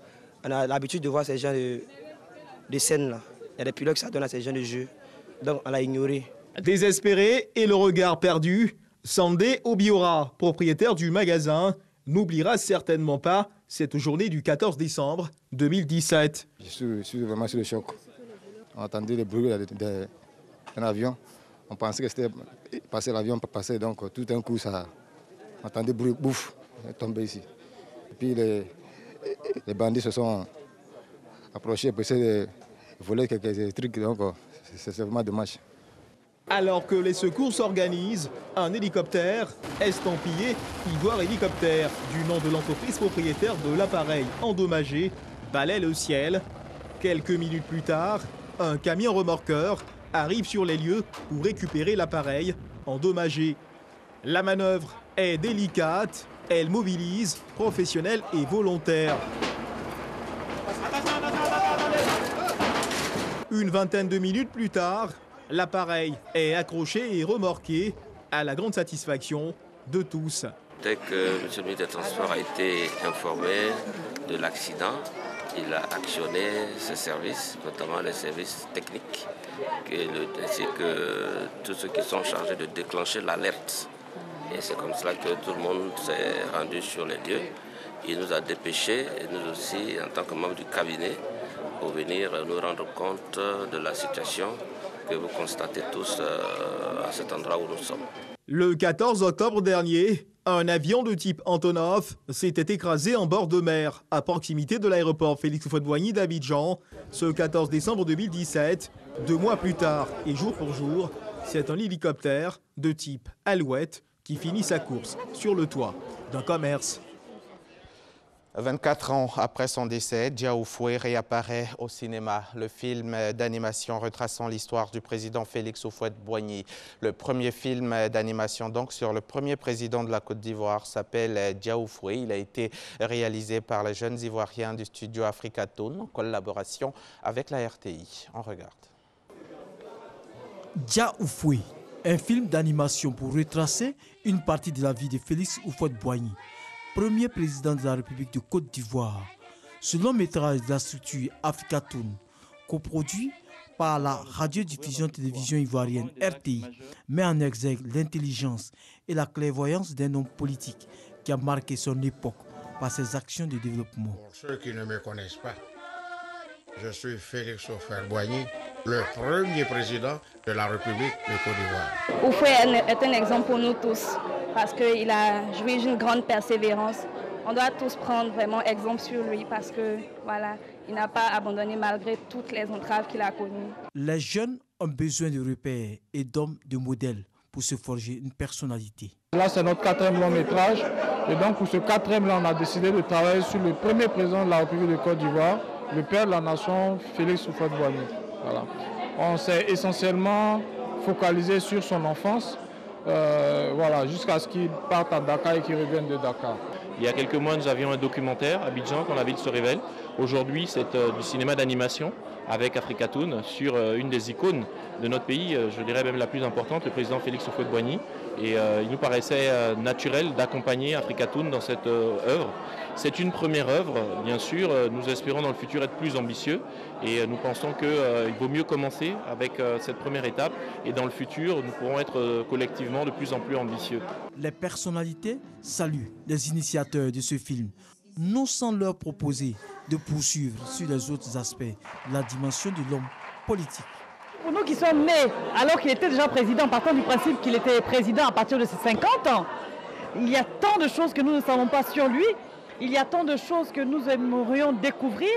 on a l'habitude de voir ces genres de scènes là. Il y a des pilotes que ça donne à ces genres de jeux, donc on l'a ignoré. Désespéré et le regard perdu, Sandé Obiora, propriétaire du magasin, n'oubliera certainement pas cette journée du 14 décembre 2017. Je suis vraiment sur le choc. On entendait les bruits d'un avion. On pensait que c'était passé, l'avion passait, donc tout d'un coup, ça, on entendait bruit, bouf, tombé ici. Et puis les bandits se sont approchés pour essayer de voler quelques trucs, donc c'est vraiment dommage. Alors que les secours s'organisent, un hélicoptère estampillé Ivoire Hélicoptère, du nom de l'entreprise propriétaire de l'appareil endommagé, balaie le ciel. Quelques minutes plus tard, un camion remorqueur arrive sur les lieux pour récupérer l'appareil endommagé. La manœuvre est délicate, elle mobilise professionnels et volontaires. Une vingtaine de minutes plus tard, l'appareil est accroché et remorqué à la grande satisfaction de tous. Dès que M. le ministre des Transports a été informé de l'accident, il a actionné ses services, notamment les services techniques, ainsi que tous ceux qui sont chargés de déclencher l'alerte. Et c'est comme cela que tout le monde s'est rendu sur les lieux. Il nous a dépêchés, et nous aussi, en tant que membres du cabinet, pour venir nous rendre compte de la situation que vous constatez tous à cet endroit où nous sommes. Le 14 octobre dernier, un avion de type Antonov s'était écrasé en bord de mer, à proximité de l'aéroport Félix Houphouët-Boigny d'Abidjan. Ce 14 décembre 2017, 2 mois plus tard et jour pour jour, c'est un hélicoptère de type Alouette qui finit sa course sur le toit d'un commerce. 24 ans après son décès, Dia Oufoué réapparaît au cinéma. Le film d'animation retraçant l'histoire du président Félix Houphouët-Boigny. Le premier film d'animation donc sur le premier président de la Côte d'Ivoire s'appelle Dia Oufoué. Il a été réalisé par les jeunes Ivoiriens du studio Africatoon en collaboration avec la RTI. On regarde. Dia Oufoué, un film d'animation pour retracer une partie de la vie de Félix Houphouët-Boigny, premier président de la République de Côte d'Ivoire. Ce long métrage de la structure Africatoon, coproduit par la radiodiffusion-télévision ivoirienne RTI, met en exergue l'intelligence et la clairvoyance d'un homme politique qui a marqué son époque par ses actions de développement. Pour ceux qui ne me connaissent pas, je suis Félix Houphouët-Boigny, le premier président de la République de Côte d'Ivoire. Oufoué est un exemple pour nous tous, parce qu'il a joué d'une grande persévérance. On doit tous prendre vraiment exemple sur lui, parce que voilà, il n'a pas abandonné malgré toutes les entraves qu'il a connues. Les jeunes ont besoin de repères et d'hommes de modèles pour se forger une personnalité. Là, c'est notre 4e long métrage. Et donc, pour ce 4e-là, on a décidé de travailler sur le premier président de la République de Côte d'Ivoire, le père de la nation, Félix Houphouët-Boigny. Voilà. On s'est essentiellement focalisé sur son enfance, voilà, jusqu'à ce qu'il parte à Dakar et qu'il revienne de Dakar. Il y a quelques mois, nous avions un documentaire à Abidjan, quand la ville se révèle, Aujourd'hui, c'est du cinéma d'animation avec Africatoon sur une des icônes de notre pays, je dirais même la plus importante, le président Félix Houphouët-Boigny. Et il nous paraissait naturel d'accompagner Africatoon dans cette œuvre. C'est une première œuvre, bien sûr. Nous espérons dans le futur être plus ambitieux et nous pensons qu'il vaut mieux commencer avec cette première étape et dans le futur, nous pourrons être collectivement de plus en plus ambitieux. Les personnalités saluent les initiateurs de ce film, non sans leur proposer de poursuivre sur les autres aspects la dimension de l'homme politique. Pour nous qui sommes nés alors qu'il était déjà président, partant du principe qu'il était président à partir de ses 50 ans, il y a tant de choses que nous ne savons pas sur lui, il y a tant de choses que nous aimerions découvrir,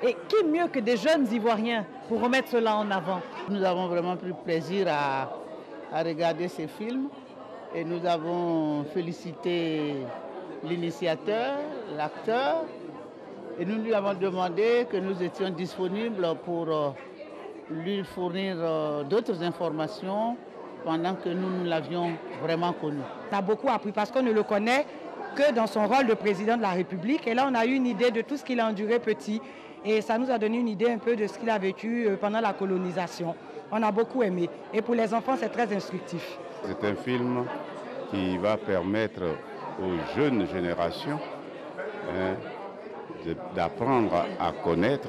et qui mieux que des jeunes Ivoiriens pour remettre cela en avant. Nous avons vraiment pris plaisir à regarder ces films et nous avons félicité l'initiateur, l'acteur, et nous lui avons demandé que nous étions disponibles pour lui fournir d'autres informations pendant que nous l'avions vraiment connu. On a beaucoup appris parce qu'on ne le connaît que dans son rôle de président de la République. Et là, on a eu une idée de tout ce qu'il a enduré petit. Et ça nous a donné une idée un peu de ce qu'il a vécu pendant la colonisation. On a beaucoup aimé. Et pour les enfants, c'est très instructif. C'est un film qui va permettre aux jeunes générations d'apprendre à connaître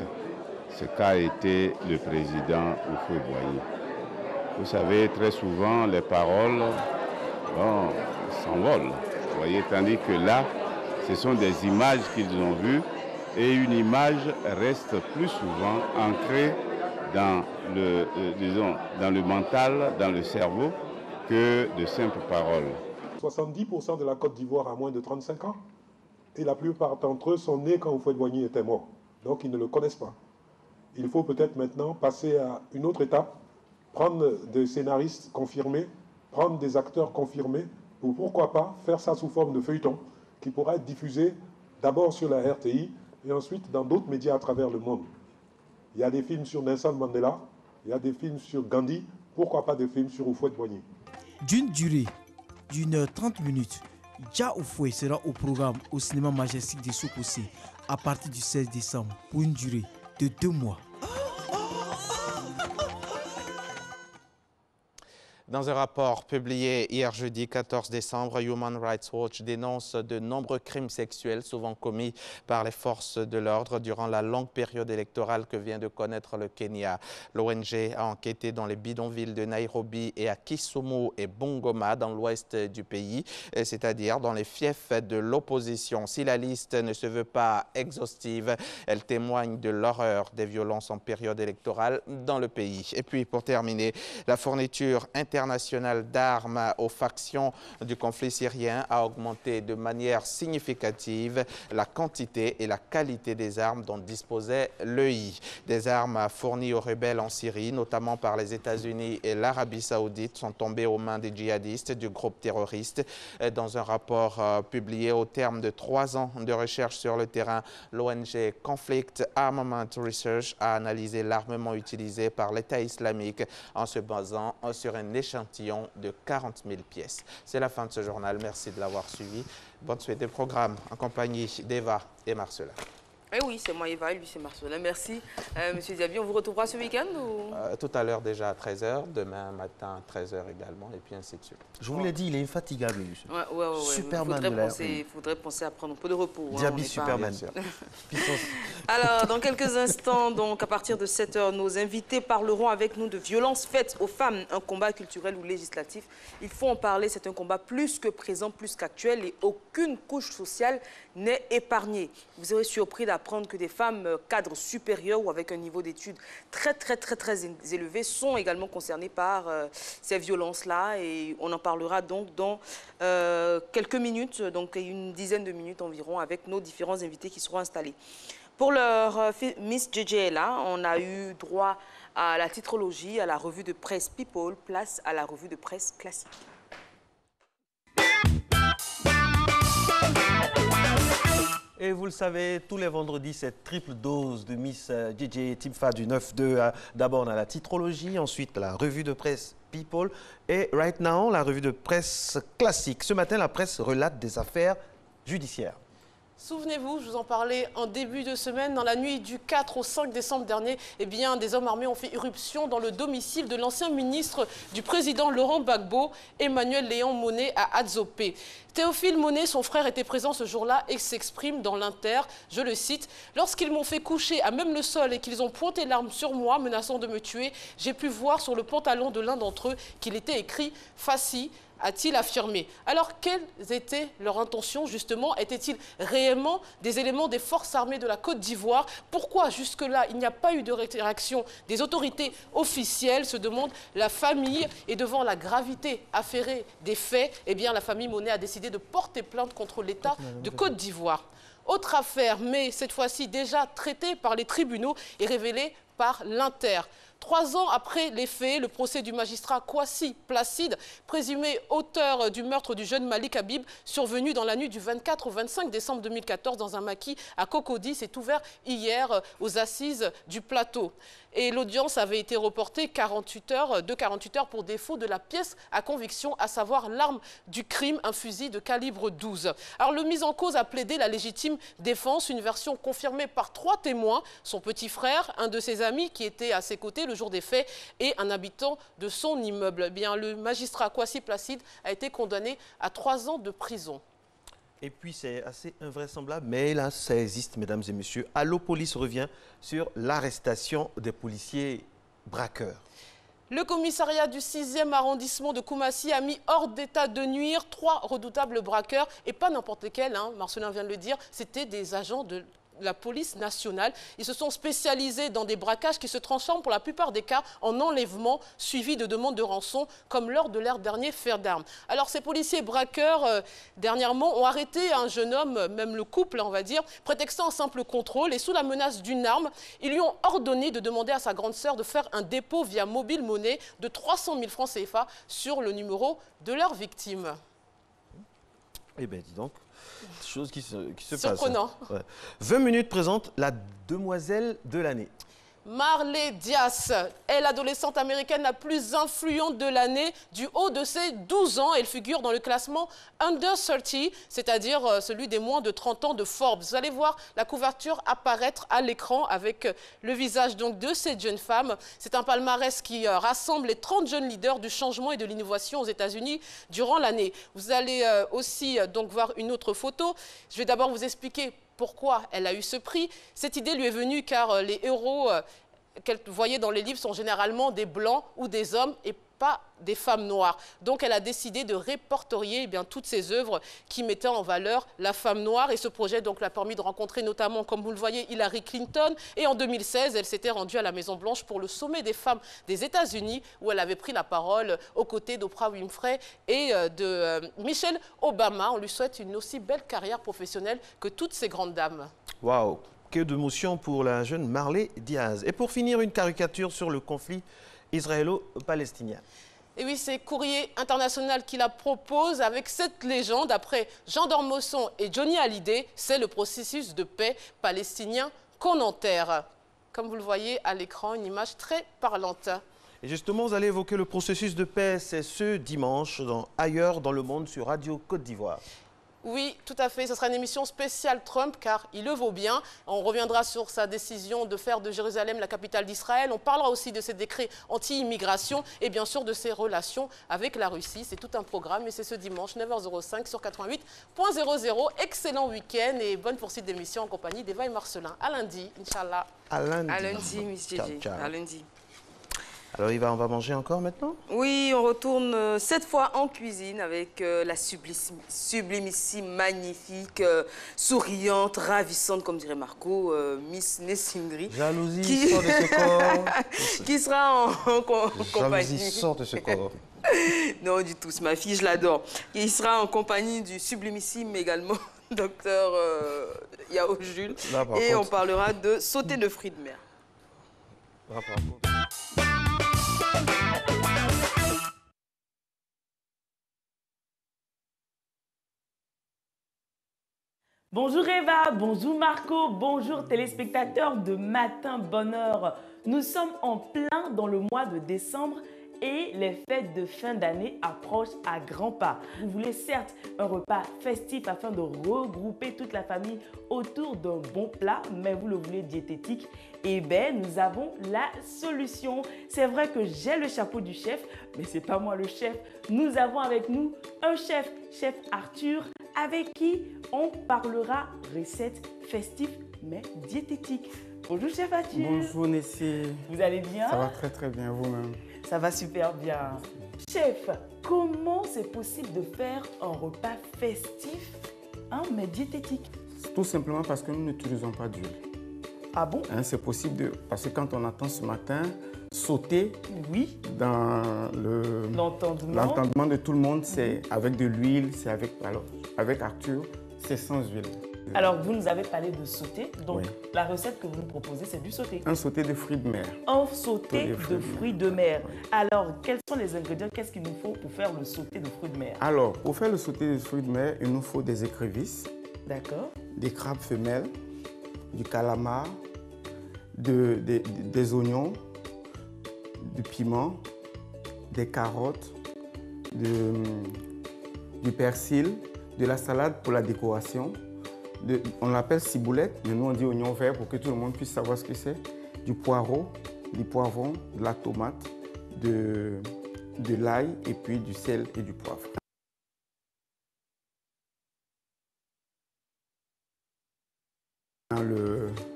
ce qu'a été le président Houphouët-Boigny. Vous savez, très souvent, les paroles s'envolent. Vous voyez, tandis que là, ce sont des images qu'ils ont vues et une image reste plus souvent ancrée dans le mental, dans le cerveau, que de simples paroles. 70% de la Côte d'Ivoire a moins de 35 ans et la plupart d'entre eux sont nés quand Houphouët-Boigny était mort. Donc ils ne le connaissent pas. Il faut peut-être maintenant passer à une autre étape, prendre des scénaristes confirmés, prendre des acteurs confirmés, ou pourquoi pas faire ça sous forme de feuilleton qui pourra être diffusé d'abord sur la RTI et ensuite dans d'autres médias à travers le monde. Il y a des films sur Nelson Mandela, il y a des films sur Gandhi, pourquoi pas des films sur Houphouët-Boigny. D'une durée d'1h30, Dja Oufoué sera au programme au cinéma majestique de Sokosé à partir du 16 décembre pour une durée de 2 mois. Dans un rapport publié hier jeudi 14 décembre, Human Rights Watch dénonce de nombreux crimes sexuels souvent commis par les forces de l'ordre durant la longue période électorale que vient de connaître le Kenya. L'ONG a enquêté dans les bidonvilles de Nairobi et à Kisumu et Bungoma dans l'ouest du pays, c'est-à-dire dans les fiefs de l'opposition. Si la liste ne se veut pas exhaustive, elle témoigne de l'horreur des violences en période électorale dans le pays. Et puis pour terminer, la fourniture internationale d'armes aux factions du conflit syrien a augmenté de manière significative la quantité et la qualité des armes dont disposait l'EI. Des armes fournies aux rebelles en Syrie, notamment par les États-Unis et l'Arabie saoudite, sont tombées aux mains des djihadistes du groupe terroriste. Dans un rapport publié au terme de 3 ans de recherche sur le terrain, l'ONG Conflict Armament Research a analysé l'armement utilisé par l'État islamique en se basant sur un échantillon de 40 000 pièces. C'est la fin de ce journal. Merci de l'avoir suivi. Bonne suite des programmes en compagnie d'Eva et Marcela. Eh oui, c'est moi Eva et lui c'est Marcela. Merci. Monsieur Diaby, on vous retrouvera ce week-end ou... Tout à l'heure déjà à 13h, demain matin à 13h également, et puis ainsi de suite. Je vous l'ai dit, il est infatigable, monsieur. Ouais. Superman Il faudrait penser à prendre un peu de repos. Diaby Superman. Alors, dans quelques instants, donc à partir de 7h, nos invités parleront avec nous de violences faites aux femmes, un combat culturel ou législatif. Il faut en parler, c'est un combat plus que présent, plus qu'actuel, et aucune couche sociale n'est épargnée. Vous serez surpris d'apprendre que des femmes cadres supérieurs ou avec un niveau d'études très élevé sont également concernées par ces violences-là, et on en parlera donc dans quelques minutes, donc une dizaine de minutes environ, avec nos différents invités qui seront installés. Pour leur Miss JJ est là, on a eu droit à la titrologie, à la revue de presse People, place à la revue de presse classique. Et vous le savez, tous les vendredis, cette triple dose de Miss JJ Timfa du 9-2. D'abord, on a la titrologie, ensuite la revue de presse People et right now, la revue de presse classique. Ce matin, la presse relate des affaires judiciaires. Souvenez-vous, je vous en parlais en début de semaine, dans la nuit du 4 au 5 décembre dernier, eh bien, des hommes armés ont fait irruption dans le domicile de l'ancien ministre du président Laurent Gbagbo, Emmanuel Léon Monnet, à Adzopé. Théophile Monnet, son frère, était présent ce jour-là et s'exprime dans l'Inter, je le cite, « Lorsqu'ils m'ont fait coucher à même le sol et qu'ils ont pointé l'arme sur moi, menaçant de me tuer, j'ai pu voir sur le pantalon de l'un d'entre eux qu'il était écrit « Fassi », a-t-il affirmé. Alors, quelles étaient leurs intentions, justement? Étaient-ils réellement des éléments des forces armées de la Côte d'Ivoire? Pourquoi, jusque-là, il n'y a pas eu de réaction des autorités officielles, se demande la famille. Et devant la gravité affairée des faits, eh bien, la famille Monnet a décidé de porter plainte contre l'État de Côte d'Ivoire. Autre affaire, mais cette fois-ci déjà traitée par les tribunaux et révélée par l'Inter. 3 ans après les faits, le procès du magistrat Kwasi Placide, présumé auteur du meurtre du jeune Malik Habib, survenu dans la nuit du 24 au 25 décembre 2014 dans un maquis à Cocody, s'est ouvert hier aux assises du plateau. Et l'audience avait été reportée de 48 heures pour défaut de la pièce à conviction, à savoir l'arme du crime, un fusil de calibre 12. Alors le mis en cause a plaidé la légitime défense, une version confirmée par 3 témoins, son petit frère, un de ses amis qui était à ses côtés le jour des faits et un habitant de son immeuble. Eh bien, le magistrat Kwasi Placide a été condamné à 3 ans de prison. Et puis c'est assez invraisemblable, mais là ça existe, mesdames et messieurs. Allo Police revient sur l'arrestation des policiers braqueurs. Le commissariat du 6e arrondissement de Koumassi a mis hors d'état de nuire 3 redoutables braqueurs, et pas n'importe lesquels, hein, Marcelin vient de le dire, c'était des agents de la police nationale. Ils se sont spécialisés dans des braquages qui se transforment pour la plupart des cas en enlèvement suivi de demandes de rançon, comme lors de leur dernier fait d'armes. Alors ces policiers braqueurs, dernièrement, ont arrêté un jeune homme, même le couple, on va dire, prétextant un simple contrôle et sous la menace d'une arme, ils lui ont ordonné de demander à sa grande sœur de faire un dépôt via mobile monnaie de 300 000 francs CFA sur le numéro de leur victime. Eh bien, dis donc, chose qui se passe. Surprenant. Ouais. 20 minutes présente la demoiselle de l'année. Marley Dias est l'adolescente américaine la plus influente de l'année du haut de ses 12 ans. Elle figure dans le classement Under 30, c'est-à-dire celui des moins de 30 ans de Forbes. Vous allez voir la couverture apparaître à l'écran avec le visage donc de cette jeune femme. C'est un palmarès qui rassemble les 30 jeunes leaders du changement et de l'innovation aux États-Unis durant l'année. Vous allez aussi donc voir une autre photo. Je vais d'abord vous expliquer pourquoi elle a eu ce prix. Cette idée lui est venue car les héros qu'elle voyait dans les livres sont généralement des blancs ou des hommes et pas des femmes noires. Donc elle a décidé de répertorier toutes ces œuvres qui mettaient en valeur la femme noire. Et ce projet donc l'a permis de rencontrer notamment, comme vous le voyez, Hillary Clinton. Et en 2016, elle s'était rendue à la Maison-Blanche pour le sommet des femmes des États-Unis, où elle avait pris la parole aux côtés d'Oprah Winfrey et de Michelle Obama. On lui souhaite une aussi belle carrière professionnelle que toutes ces grandes dames. Waouh, que d'émotion pour la jeune Marley Diaz. Et pour finir, une caricature sur le conflit israélo-palestinien. Et oui, c'est Courrier International qui la propose avec cette légende. Après Jean d'Ormesson et Johnny Hallyday, c'est le processus de paix palestinien qu'on enterre. Comme vous le voyez à l'écran, une image très parlante. Et justement, vous allez évoquer le processus de paix, c'est ce dimanche, ailleurs dans le monde sur Radio Côte d'Ivoire. Oui, tout à fait. Ce sera une émission spéciale Trump, car il le vaut bien. On reviendra sur sa décision de faire de Jérusalem la capitale d'Israël. On parlera aussi de ses décrets anti-immigration et bien sûr de ses relations avec la Russie. C'est tout un programme et c'est ce dimanche, 9h05 sur 88.00. Excellent week-end et bonne poursuite d'émission en compagnie d'Eva et Marcelin. À lundi, Inch'Allah. À lundi. À lundi, Miss Gigi. À lundi. Alors, on va manger encore maintenant? Oui, on retourne cette fois en cuisine avec la sublimissime, magnifique, souriante, ravissante, comme dirait Marco, Miss Nessimgri. Jalousie, sort de ce corps. Qui sera en compagnie. Jalousie, sort de ce corps. Non, du tout, c'est ma fille, je l'adore. Il sera en compagnie du sublimissime également, docteur Yao Jules. Là, et on parlera de sauté de fruits de mer. Là, Bonjour Eva, bonjour Marco, bonjour téléspectateurs de Matin Bonheur. Nous sommes en plein dans le mois de décembre et les fêtes de fin d'année approchent à grands pas. Vous voulez certes un repas festif afin de regrouper toute la famille autour d'un bon plat, mais vous le voulez diététique. Eh bien, nous avons la solution. C'est vrai que j'ai le chapeau du chef, mais c'est pas moi le chef. Nous avons avec nous un chef, chef Arthur, avec qui on parlera recettes festives mais diététiques. Bonjour chef Arthur. Bonjour Nessie. Vous allez bien? Ça va très très bien, vous-même? Ça va super bien. Chef, comment c'est possible de faire un repas festif mais diététique? Tout simplement parce que nous n'utilisons pas d'huile. Ah bon? C'est possible parce que quand on attend ce matin, sauter dans l'entendement de tout le monde, c'est avec de l'huile, c'est avec Arthur, c'est sans huile. Alors, vous nous avez parlé de sauté, donc la recette que vous nous proposez, c'est du sauté. Un sauté de fruits de mer. Un sauté de fruits de mer. Alors, quels sont les ingrédients? Qu'est-ce qu'il nous faut pour faire le sauté de fruits de mer? Alors, pour faire le sauté de fruits de mer, il nous faut des écrevisses. D'accord. Des crabes femelles, du calamar, des oignons, du piment, des carottes, du persil, de la salade pour la décoration. On l'appelle ciboulette, mais nous on dit oignon vert pour que tout le monde puisse savoir ce que c'est. Du poireau, du poivron, de la tomate, de l'ail et puis du sel et du poivre.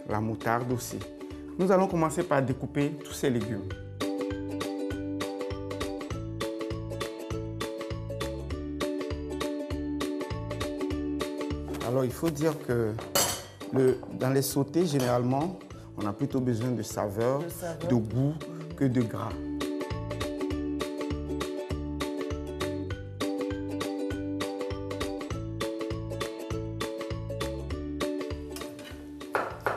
La moutarde aussi. Nous allons commencer par découper tous ces légumes. Alors, il faut dire que dans les sautés, généralement, on a plutôt besoin de saveur, de goût que de gras.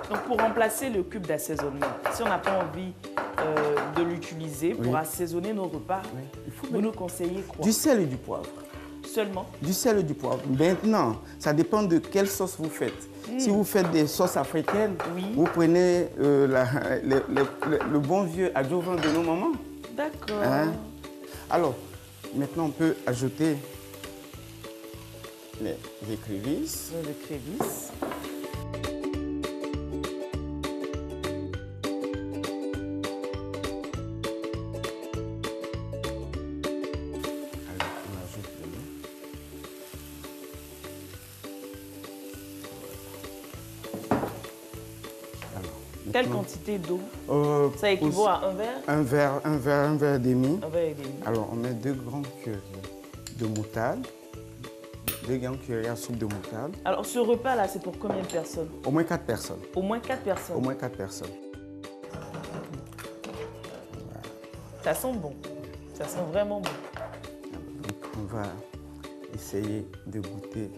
Donc, pour remplacer le cube d'assaisonnement, si on n'a pas envie de l'utiliser pour assaisonner nos repas, vous nous conseillez quoi? Du sel et du poivre. Seulement? Du sel et du poivre. Maintenant, ça dépend de quelle sauce vous faites. Si vous faites des sauces africaines, vous prenez le bon vieux adjuvant de nos mamans. D'accord. Alors, maintenant on peut ajouter les écrevisses. Les écrevisses. Quelle quantité d'eau? Ça équivaut à un verre? Un verre et demi. Un verre et demi. Alors, on met 2 grandes cuillères de moutarde. 2 grandes cuillères à soupe de moutarde. Alors, ce repas-là, c'est pour combien de personnes? Au moins 4 personnes. Au moins 4 personnes? Au moins 4 personnes. Voilà. Ça sent bon. Ça sent vraiment bon. Donc, on va essayer de goûter.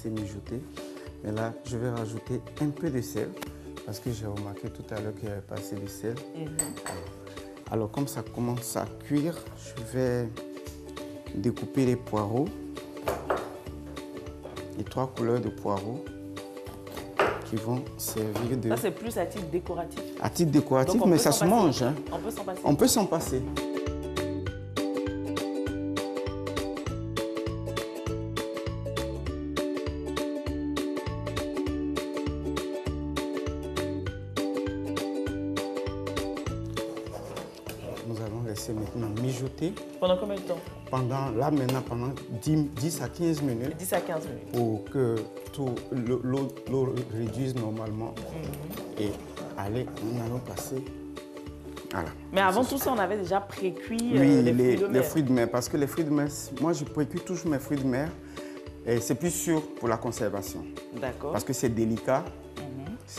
Mijoter. Mais là, je vais rajouter un peu de sel parce que j'ai remarqué tout à l'heure qu'il n'y avait pas assez de sel. Alors, comme ça commence à cuire, je vais découper les poireaux, les 3 couleurs de poireaux qui vont servir de... Ça, c'est plus à titre décoratif. À titre décoratif, mais ça se mange. Hein. On peut s'en passer. On peut s'en passer. Maintenant mijoter. Pendant combien de temps? Pendant 10 à 15 minutes. 10 à 15 minutes. Pour que l'eau réduise normalement. Et allez, nous allons passer. Voilà. Mais avant tout ça, on avait déjà précuit les fruits de mer. Parce que les fruits de mer, moi je précuis toujours mes fruits de mer. Et c'est plus sûr pour la conservation. D'accord. Parce que c'est délicat.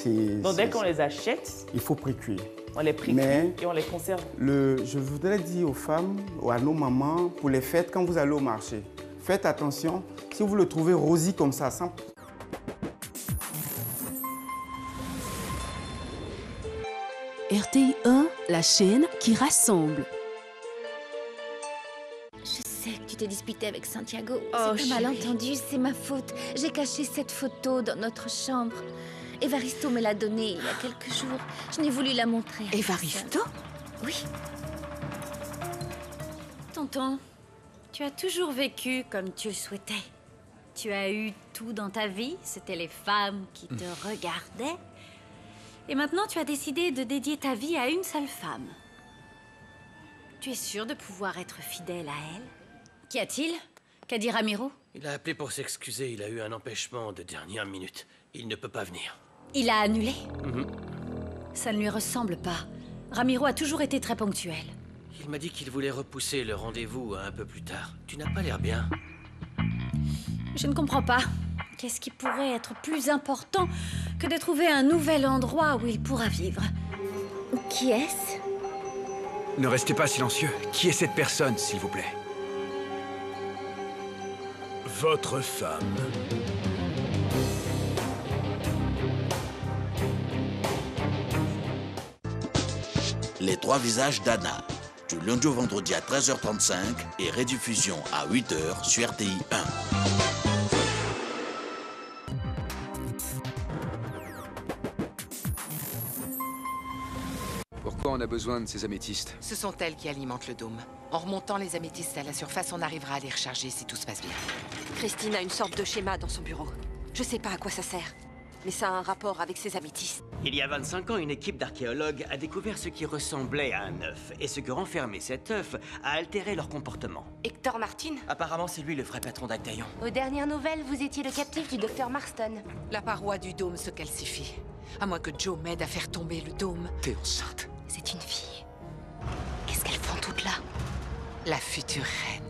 Donc dès qu'on les achète, il faut précuire. On les précuit et on les conserve. Je voudrais dire aux femmes ou à nos mamans, pour les fêtes, quand vous allez au marché, faites attention. Si vous le trouvez rosé comme ça, sans... RTI 1, la chaîne qui rassemble. Je sais que tu t'es disputée avec Santiago. Oh, C'est un malentendu, c'est ma faute. J'ai caché cette photo dans notre chambre. Évaristo me l'a donnée il y a quelques jours. Je n'ai voulu la montrer. Évaristo? Oui. Tonton, tu as toujours vécu comme tu le souhaitais. Tu as eu tout dans ta vie, c'était les femmes qui te regardaient. Et maintenant, tu as décidé de dédier ta vie à une seule femme. Tu es sûr de pouvoir être fidèle à elle? Qu'y a-t-il? Qu'a dit Ramiro? Il a appelé pour s'excuser, il a eu un empêchement de dernière minute. Il ne peut pas venir. Il a annulé? Ça ne lui ressemble pas. Ramiro a toujours été très ponctuel. Il m'a dit qu'il voulait repousser le rendez-vous à un peu plus tard. Tu n'as pas l'air bien. Je ne comprends pas. Qu'est-ce qui pourrait être plus important que de trouver un nouvel endroit où il pourra vivre? Qui est-ce? Ne restez pas silencieux. Qui est cette personne, s'il vous plaît? Votre femme. Les trois visages d'Anna, du lundi au vendredi à 13h35 et rediffusion à 8h sur RTI 1. Pourquoi on a besoin de ces améthystes? Ce sont elles qui alimentent le dôme. En remontant les améthystes à la surface, on arrivera à les recharger si tout se passe bien. Christine a une sorte de schéma dans son bureau. Je sais pas à quoi ça sert, mais ça a un rapport avec ces améthystes. Il y a 25 ans, une équipe d'archéologues a découvert ce qui ressemblait à un œuf. Et ce que renfermait cet œuf a altéré leur comportement. Hector Martin? Apparemment, c'est lui le vrai patron d'Actaïon. Aux dernières nouvelles, vous étiez le captif du docteur Marston. La paroi du dôme se calcifie. À moins que Joe m'aide à faire tomber le dôme. T'es enceinte. C'est une fille. Qu'est-ce qu'elles font toutes là? La future reine.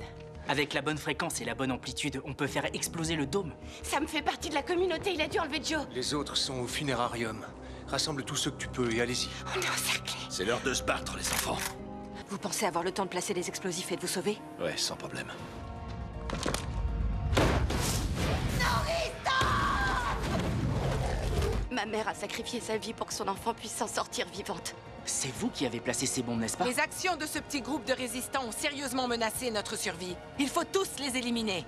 Avec la bonne fréquence et la bonne amplitude, on peut faire exploser le dôme. Ça me fait partie de la communauté, il a dû enlever Joe. Les autres sont au funérarium. Rassemble tous ceux que tu peux et allez-y. On est encerclés. C'est l'heure de se battre, les enfants. Vous pensez avoir le temps de placer les explosifs et de vous sauver? Ouais, sans problème. Ma mère a sacrifié sa vie pour que son enfant puisse s'en sortir vivante. C'est vous qui avez placé ces bombes, n'est-ce pas? Les actions de ce petit groupe de résistants ont sérieusement menacé notre survie. Il faut tous les éliminer.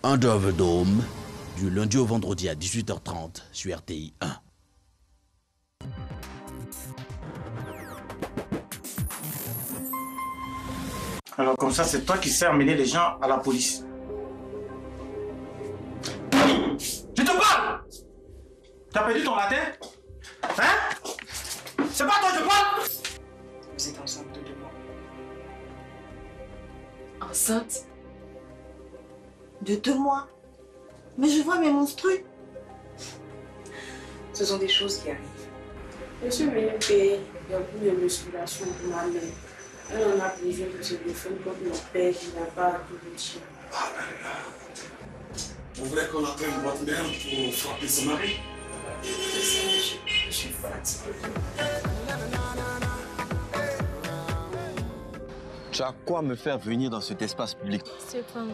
Under the Dome, du lundi au vendredi à 18h30 sur RTI 1. Alors comme ça, c'est toi qui sais amener les gens à la police. Je te parle! T'as perdu ton latin? Hein? C'est pas toi que je parle? Vous êtes enceinte de 2 mois. Enceinte? De 2 mois? Mais je vois mes monstrues. Ce sont des choses qui arrivent. Je suis venue payer des cours de musculation pour ma mère. Elle en a besoin de se défendre contre mon père qui n'a pas tout de chien. Ah là là. Vous voulez qu'on appelle votre mère pour frapper son mari? Je suis fatiguée. Tu as quoi me faire venir dans cet espace public? Stéphane,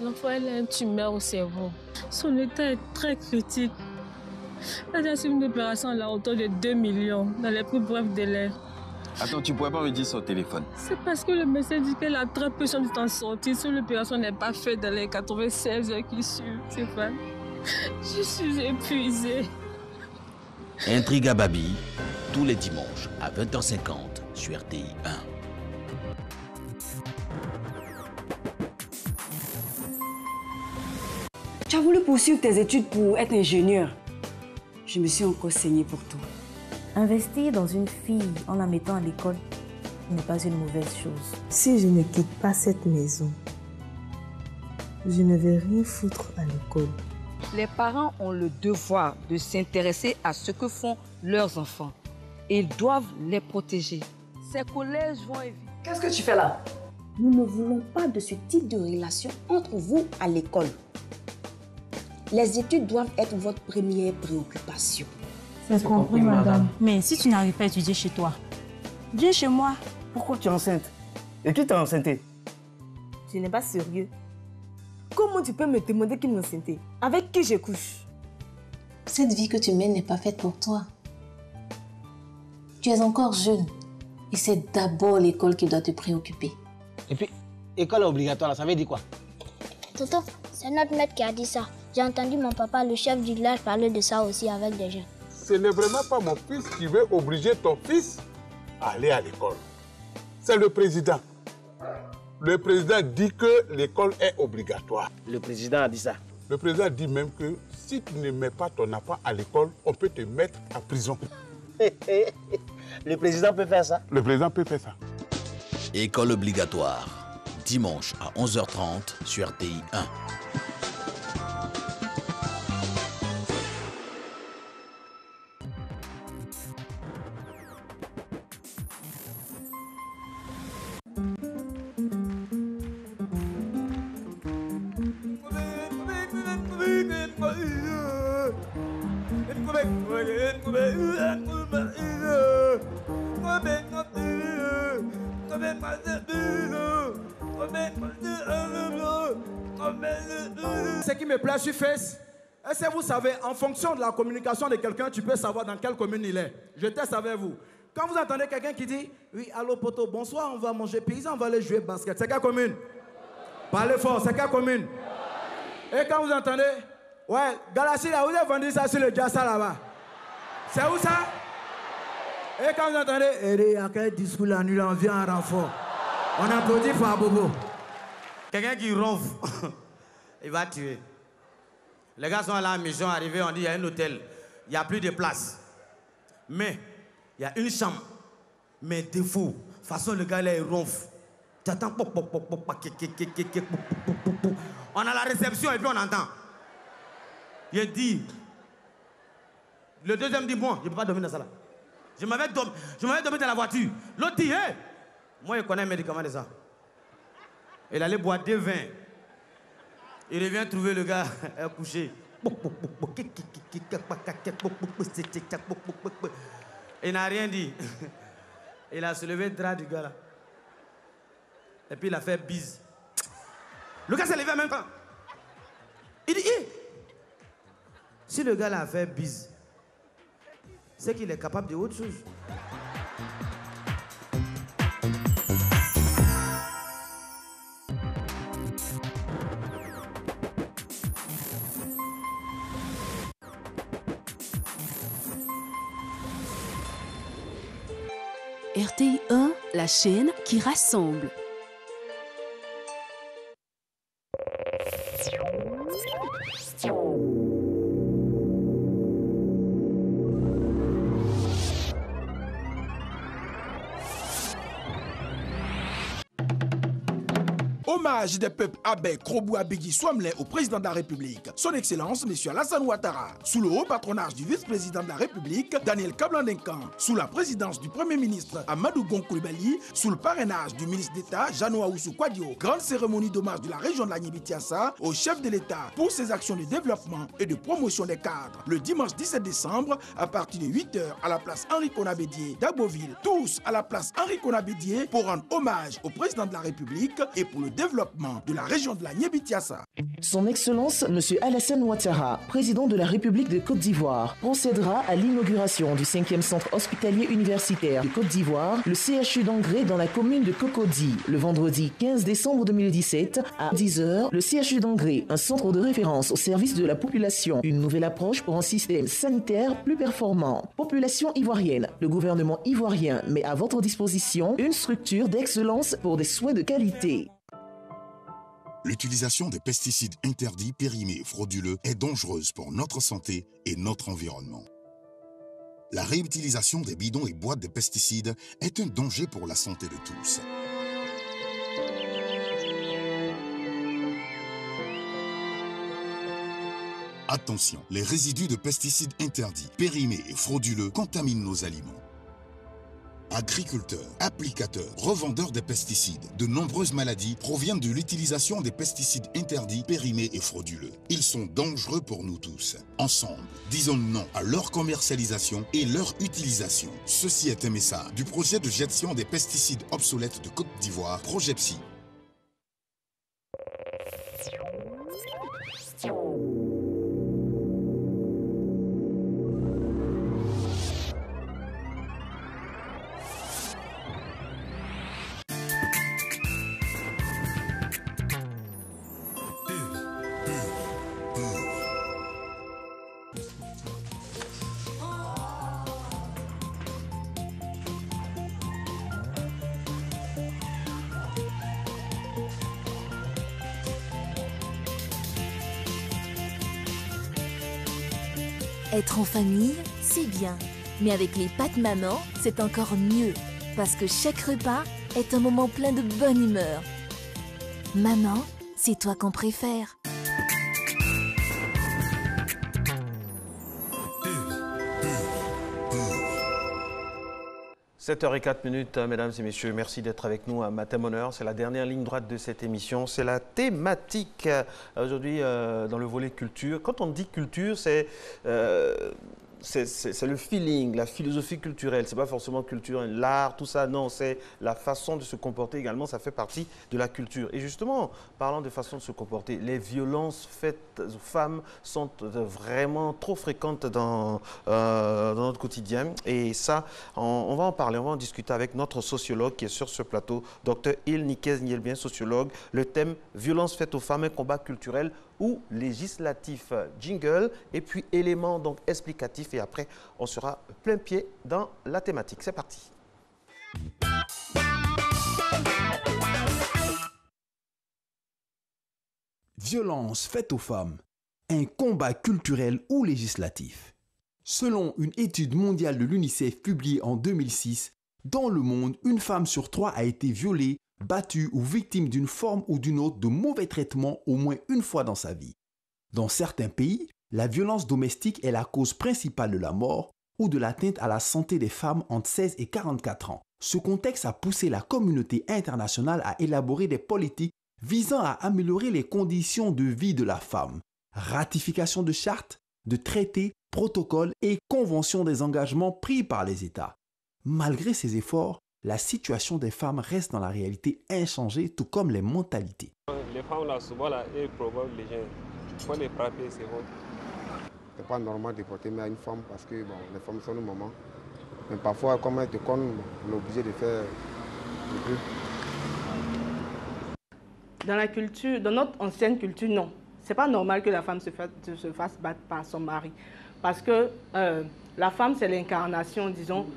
l'enfant a une tumeur au cerveau. Son état est très critique. Elle a subi une opération à la hauteur de 2 millions dans les plus brefs délais. Attends, tu pourrais pas me dire son téléphone? C'est parce que le médecin dit qu'elle a très peu de chance de t'en sortir si l'opération n'est pas faite dans les 96 heures qui suivent, Stéphane. Je suis épuisée. Intrigue à Babi, tous les dimanches à 20h50 sur RTI 1. Tu as voulu poursuivre tes études pour être ingénieur. Je me suis encore saignée pour toi. Investir dans une fille en la mettant à l'école n'est pas une mauvaise chose. Si je ne quitte pas cette maison, je ne vais rien foutre à l'école. Les parents ont le devoir de s'intéresser à ce que font leurs enfants. Ils doivent les protéger. Ces collèges vont éviter. Qu'est-ce que tu fais là? Nous ne voulons pas de ce type de relation entre vous à l'école. Les études doivent être votre première préoccupation. C'est compris, madame. Mais si tu n'arrives pas à étudier chez toi, viens chez moi. Pourquoi tu es enceinte? Et qui t'a enceinté? Tu n'es pas sérieux. Comment tu peux me demander qui m'enceinte? Avec qui je couche? Cette vie que tu mènes n'est pas faite pour toi. Tu es encore jeune. Et c'est d'abord l'école qui doit te préoccuper. Et puis, école obligatoire, ça veut dire quoi? Tonton, c'est notre maître qui a dit ça. J'ai entendu mon papa, le chef du village, parler de ça aussi avec des gens. Ce n'est vraiment pas mon fils qui veut obliger ton fils à aller à l'école. C'est le président. Le président dit que l'école est obligatoire. Le président a dit ça. Le président dit même que si tu ne mets pas ton enfant à l'école, on peut te mettre en prison. Le président peut faire ça? Le président peut faire ça. École obligatoire, dimanche à 11h30 sur RTI 1. Ce qui me plaît sur Face, est-ce que vous savez, en fonction de la communication de quelqu'un, tu peux savoir dans quelle commune il est. Je teste avec vous. Quand vous entendez quelqu'un qui dit « Oui, allô poto, bonsoir, on va manger paysan, on va aller jouer basket », c'est quelle commune? Parlez fort, c'est quelle commune? Et quand vous entendez « Ouais, Galassi, là, vous avez vendu ça sur le Jassa là-bas », c'est où ça? Et quand vous entendez « il y a quel discours la nuit, on vient en renfort », on applaudit pour Bobo. Quelqu'un qui ronfle, il va tuer. Les gars sont à la mission, arrivés, on dit il y a un hôtel, il n'y a plus de place. Mais il y a une chambre. Mais défaut, de toute façon le gars là il ronfle. Tu attends, on a la réception et puis on entend. Il dit, le deuxième dit bon, je ne peux pas dormir dans ça là. Je m'avais dormi dans la voiture. L'autre dit, hey, moi je connais un médicament de ça. Il allait boire 2 vins. Il revient trouver le gars couché. Il n'a rien dit. Il a soulevé le drap du gars là. Et puis il a fait bise. Le gars s'est levé en même temps. Il dit, si le gars là a fait bise, c'est qu'il est capable de autre chose. RTI 1, la chaîne qui rassemble. Hommage des peuples Abé, Krobou, Abegui, Swamlé au président de la République, son Excellence M. Alassane Ouattara, sous le haut patronage du vice-président de la République, Daniel Kablandenkan, sous la présidence du Premier ministre Amadou Gon Coulibaly, sous le parrainage du ministre d'État Jeannot Ahoussou Kouadio, grande cérémonie d'hommage de la région de la Niébi-Tiassa au chef de l'État pour ses actions de développement et de promotion des cadres. Le dimanche 17 décembre, à partir de 8h à la place Henri Konabédié d'Agboville, tous à la place Henri Konabédié pour rendre hommage au président de la République et pour le développement de la région de la Niébi-Tiassa. Son Excellence M. Alassane Ouattara, président de la République de Côte d'Ivoire, procédera à l'inauguration du 5e centre hospitalier universitaire de Côte d'Ivoire, le CHU d'Angré dans la commune de Cocody, le vendredi 15 décembre 2017 à 10h. Le CHU d'Angré, un centre de référence au service de la population, une nouvelle approche pour un système sanitaire plus performant. Population ivoirienne, le gouvernement ivoirien met à votre disposition une structure d'excellence pour des soins de qualité. L'utilisation des pesticides interdits, périmés et frauduleux est dangereuse pour notre santé et notre environnement. La réutilisation des bidons et boîtes de pesticides est un danger pour la santé de tous. Attention, les résidus de pesticides interdits, périmés et frauduleux contaminent nos aliments. Agriculteurs, applicateurs, revendeurs des pesticides, de nombreuses maladies proviennent de l'utilisation des pesticides interdits, périmés et frauduleux. Ils sont dangereux pour nous tous. Ensemble, disons non à leur commercialisation et leur utilisation. Ceci est un message du projet de gestion des pesticides obsolètes de Côte d'Ivoire, Projet Psy. Être en famille, c'est bien. Mais avec les pâtes maman, c'est encore mieux. Parce que chaque repas est un moment plein de bonne humeur. Maman, c'est toi qu'on préfère. – 7h04, mesdames et messieurs, merci d'être avec nous à Matin Bonheur. C'est la dernière ligne droite de cette émission, c'est la thématique. Aujourd'hui, dans le volet culture, quand on dit culture, c'est le feeling, la philosophie culturelle. C'est pas forcément culture, l'art, tout ça. Non, c'est la façon de se comporter également. Ça fait partie de la culture. Et justement, parlant de façon de se comporter, les violences faites aux femmes sont vraiment trop fréquentes dans notre quotidien. Et ça, on va en parler, on va en discuter avec notre sociologue qui est sur ce plateau, Dr Ilnikez Nielbien, sociologue. Le thème « Violences faites aux femmes, un combat culturel ou législatif ». Jingle et puis éléments donc explicatifs. Et après, on sera plein pied dans la thématique. C'est parti. Violences faites aux femmes, un combat culturel ou législatif. Selon une étude mondiale de l'UNICEF publiée en 2006, dans le monde, une femme sur 3 a été violée, battue ou victime d'une forme ou d'une autre de mauvais traitements au moins une fois dans sa vie. Dans certains pays, la violence domestique est la cause principale de la mort ou de l'atteinte à la santé des femmes entre 16 et 44 ans. Ce contexte a poussé la communauté internationale à élaborer des politiques visant à améliorer les conditions de vie de la femme. Ratification de chartes, de traités, protocoles et conventions des engagements pris par les États. Malgré ces efforts, la situation des femmes reste dans la réalité inchangée, tout comme les mentalités. Les femmes, là, souvent, là, elles provoquent les gens. Il faut les frapper, c'est bon. C'est pas normal de porter main à une femme parce que bon, les femmes sont nos mamans. Mais parfois, comme elles te connaissent, on est obligé de faire le plus. Dans la culture, dans notre ancienne culture, non. C'est pas normal que la femme se fasse battre par son mari. Parce que la femme, c'est l'incarnation, disons,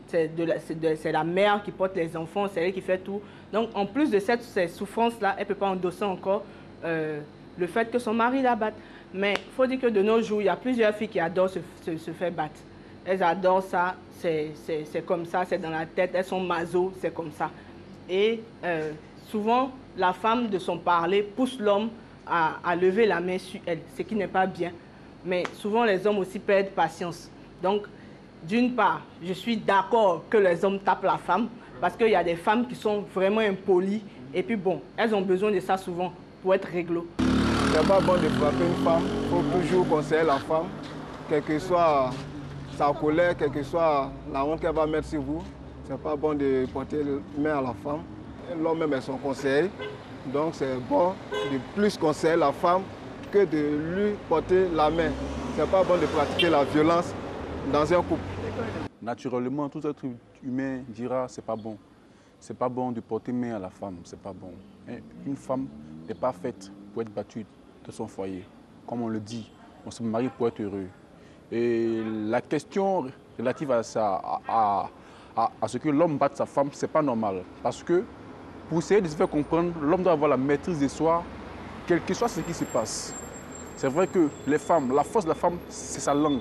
c'est la mère qui porte les enfants, c'est elle qui fait tout. Donc, en plus de ces souffrances-là, elle ne peut pas endosser encore le fait que son mari la batte. Mais il faut dire que de nos jours, il y a plusieurs filles qui adorent se faire battre. Elles adorent ça, c'est comme ça, c'est dans la tête, elles sont maso, c'est comme ça. Et souvent, la femme de son parler pousse l'homme à lever la main sur elle, ce qui n'est pas bien. Mais souvent, les hommes aussi perdent patience. Donc, d'une part, je suis d'accord que les hommes tapent la femme, parce qu'il y a des femmes qui sont vraiment impolies. Et puis bon, elles ont besoin de ça souvent pour être réglo. C'est pas bon de frapper une femme. Il faut toujours conseiller la femme, quelle que soit sa colère, quelle que soit la honte qu'elle va mettre sur vous. C'est pas bon de porter main à la femme. L'homme même est son conseil. Donc c'est bon de plus conseiller la femme que de lui porter la main. C'est pas bon de pratiquer la violence dans un couple. Naturellement, tout être humain dira c'est pas bon. C'est pas bon de porter main à la femme, c'est pas bon. Une femme n'est pas faite pour être battue de son foyer. Comme on le dit, on se marie pour être heureux. Et la question relative à ce que l'homme batte sa femme, c'est pas normal. Parce que pour essayer de se faire comprendre, l'homme doit avoir la maîtrise de soi, quel que soit ce qui se passe. C'est vrai que les femmes, la force de la femme, c'est sa langue.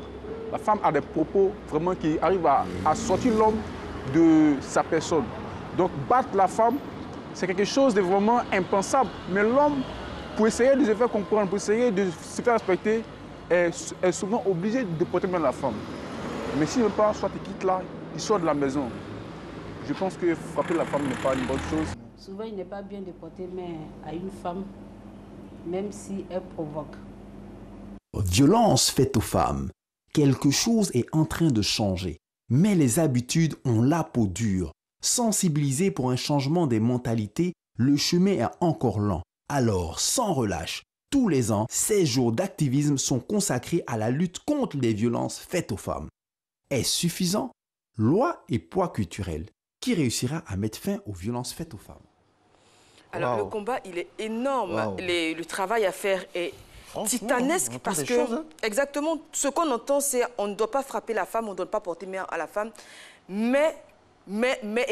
La femme a des propos vraiment qui arrivent à sortir l'homme de sa personne. Donc battre la femme, c'est quelque chose de vraiment impensable. Mais l'homme, pour essayer de se faire comprendre, pour essayer de se faire respecter, est souvent obligé de porter main à la femme. Mais s'il ne veut pas, soit il quitte là, il sort de la maison. Je pense que frapper la femme n'est pas une bonne chose. Souvent, il n'est pas bien de porter main à une femme, même si elle provoque. Violence faite aux femmes. Quelque chose est en train de changer. Mais les habitudes ont la peau dure. Sensibiliser pour un changement des mentalités, le chemin est encore lent. Alors, sans relâche, tous les ans, 16 jours d'activisme sont consacrés à la lutte contre les violences faites aux femmes. Est-ce suffisant? Loi et poids culturel. Qui réussira à mettre fin aux violences faites aux femmes? Alors, le combat, il est énorme. Le travail à faire est titanesque parce que, exactement, ce qu'on entend, c'est on ne doit pas frapper la femme, on ne doit pas porter main à la femme. Et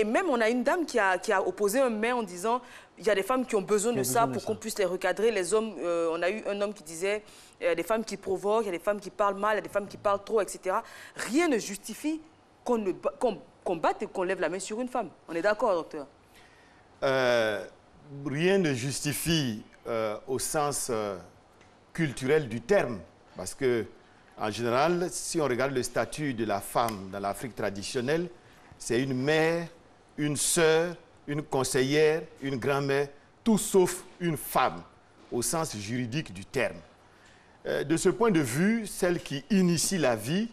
même, on a une dame qui a opposé un mais en disant il y a des femmes qui ont besoin de ça pour qu'on puisse les recadrer. Les hommes, on a eu un homme qui disait, il y a des femmes qui provoquent, il y a des femmes qui parlent mal, il y a des femmes qui parlent trop, etc. Rien ne justifie qu'on batte et qu'on lève la main sur une femme. On est d'accord, docteur? Rien ne justifie au sens culturel du terme. Parce que, en général, si on regarde le statut de la femme dans l'Afrique traditionnelle, c'est une mère, une sœur, une conseillère, une grand-mère, tout sauf une femme, au sens juridique du terme. De ce point de vue, celle qui initie la vie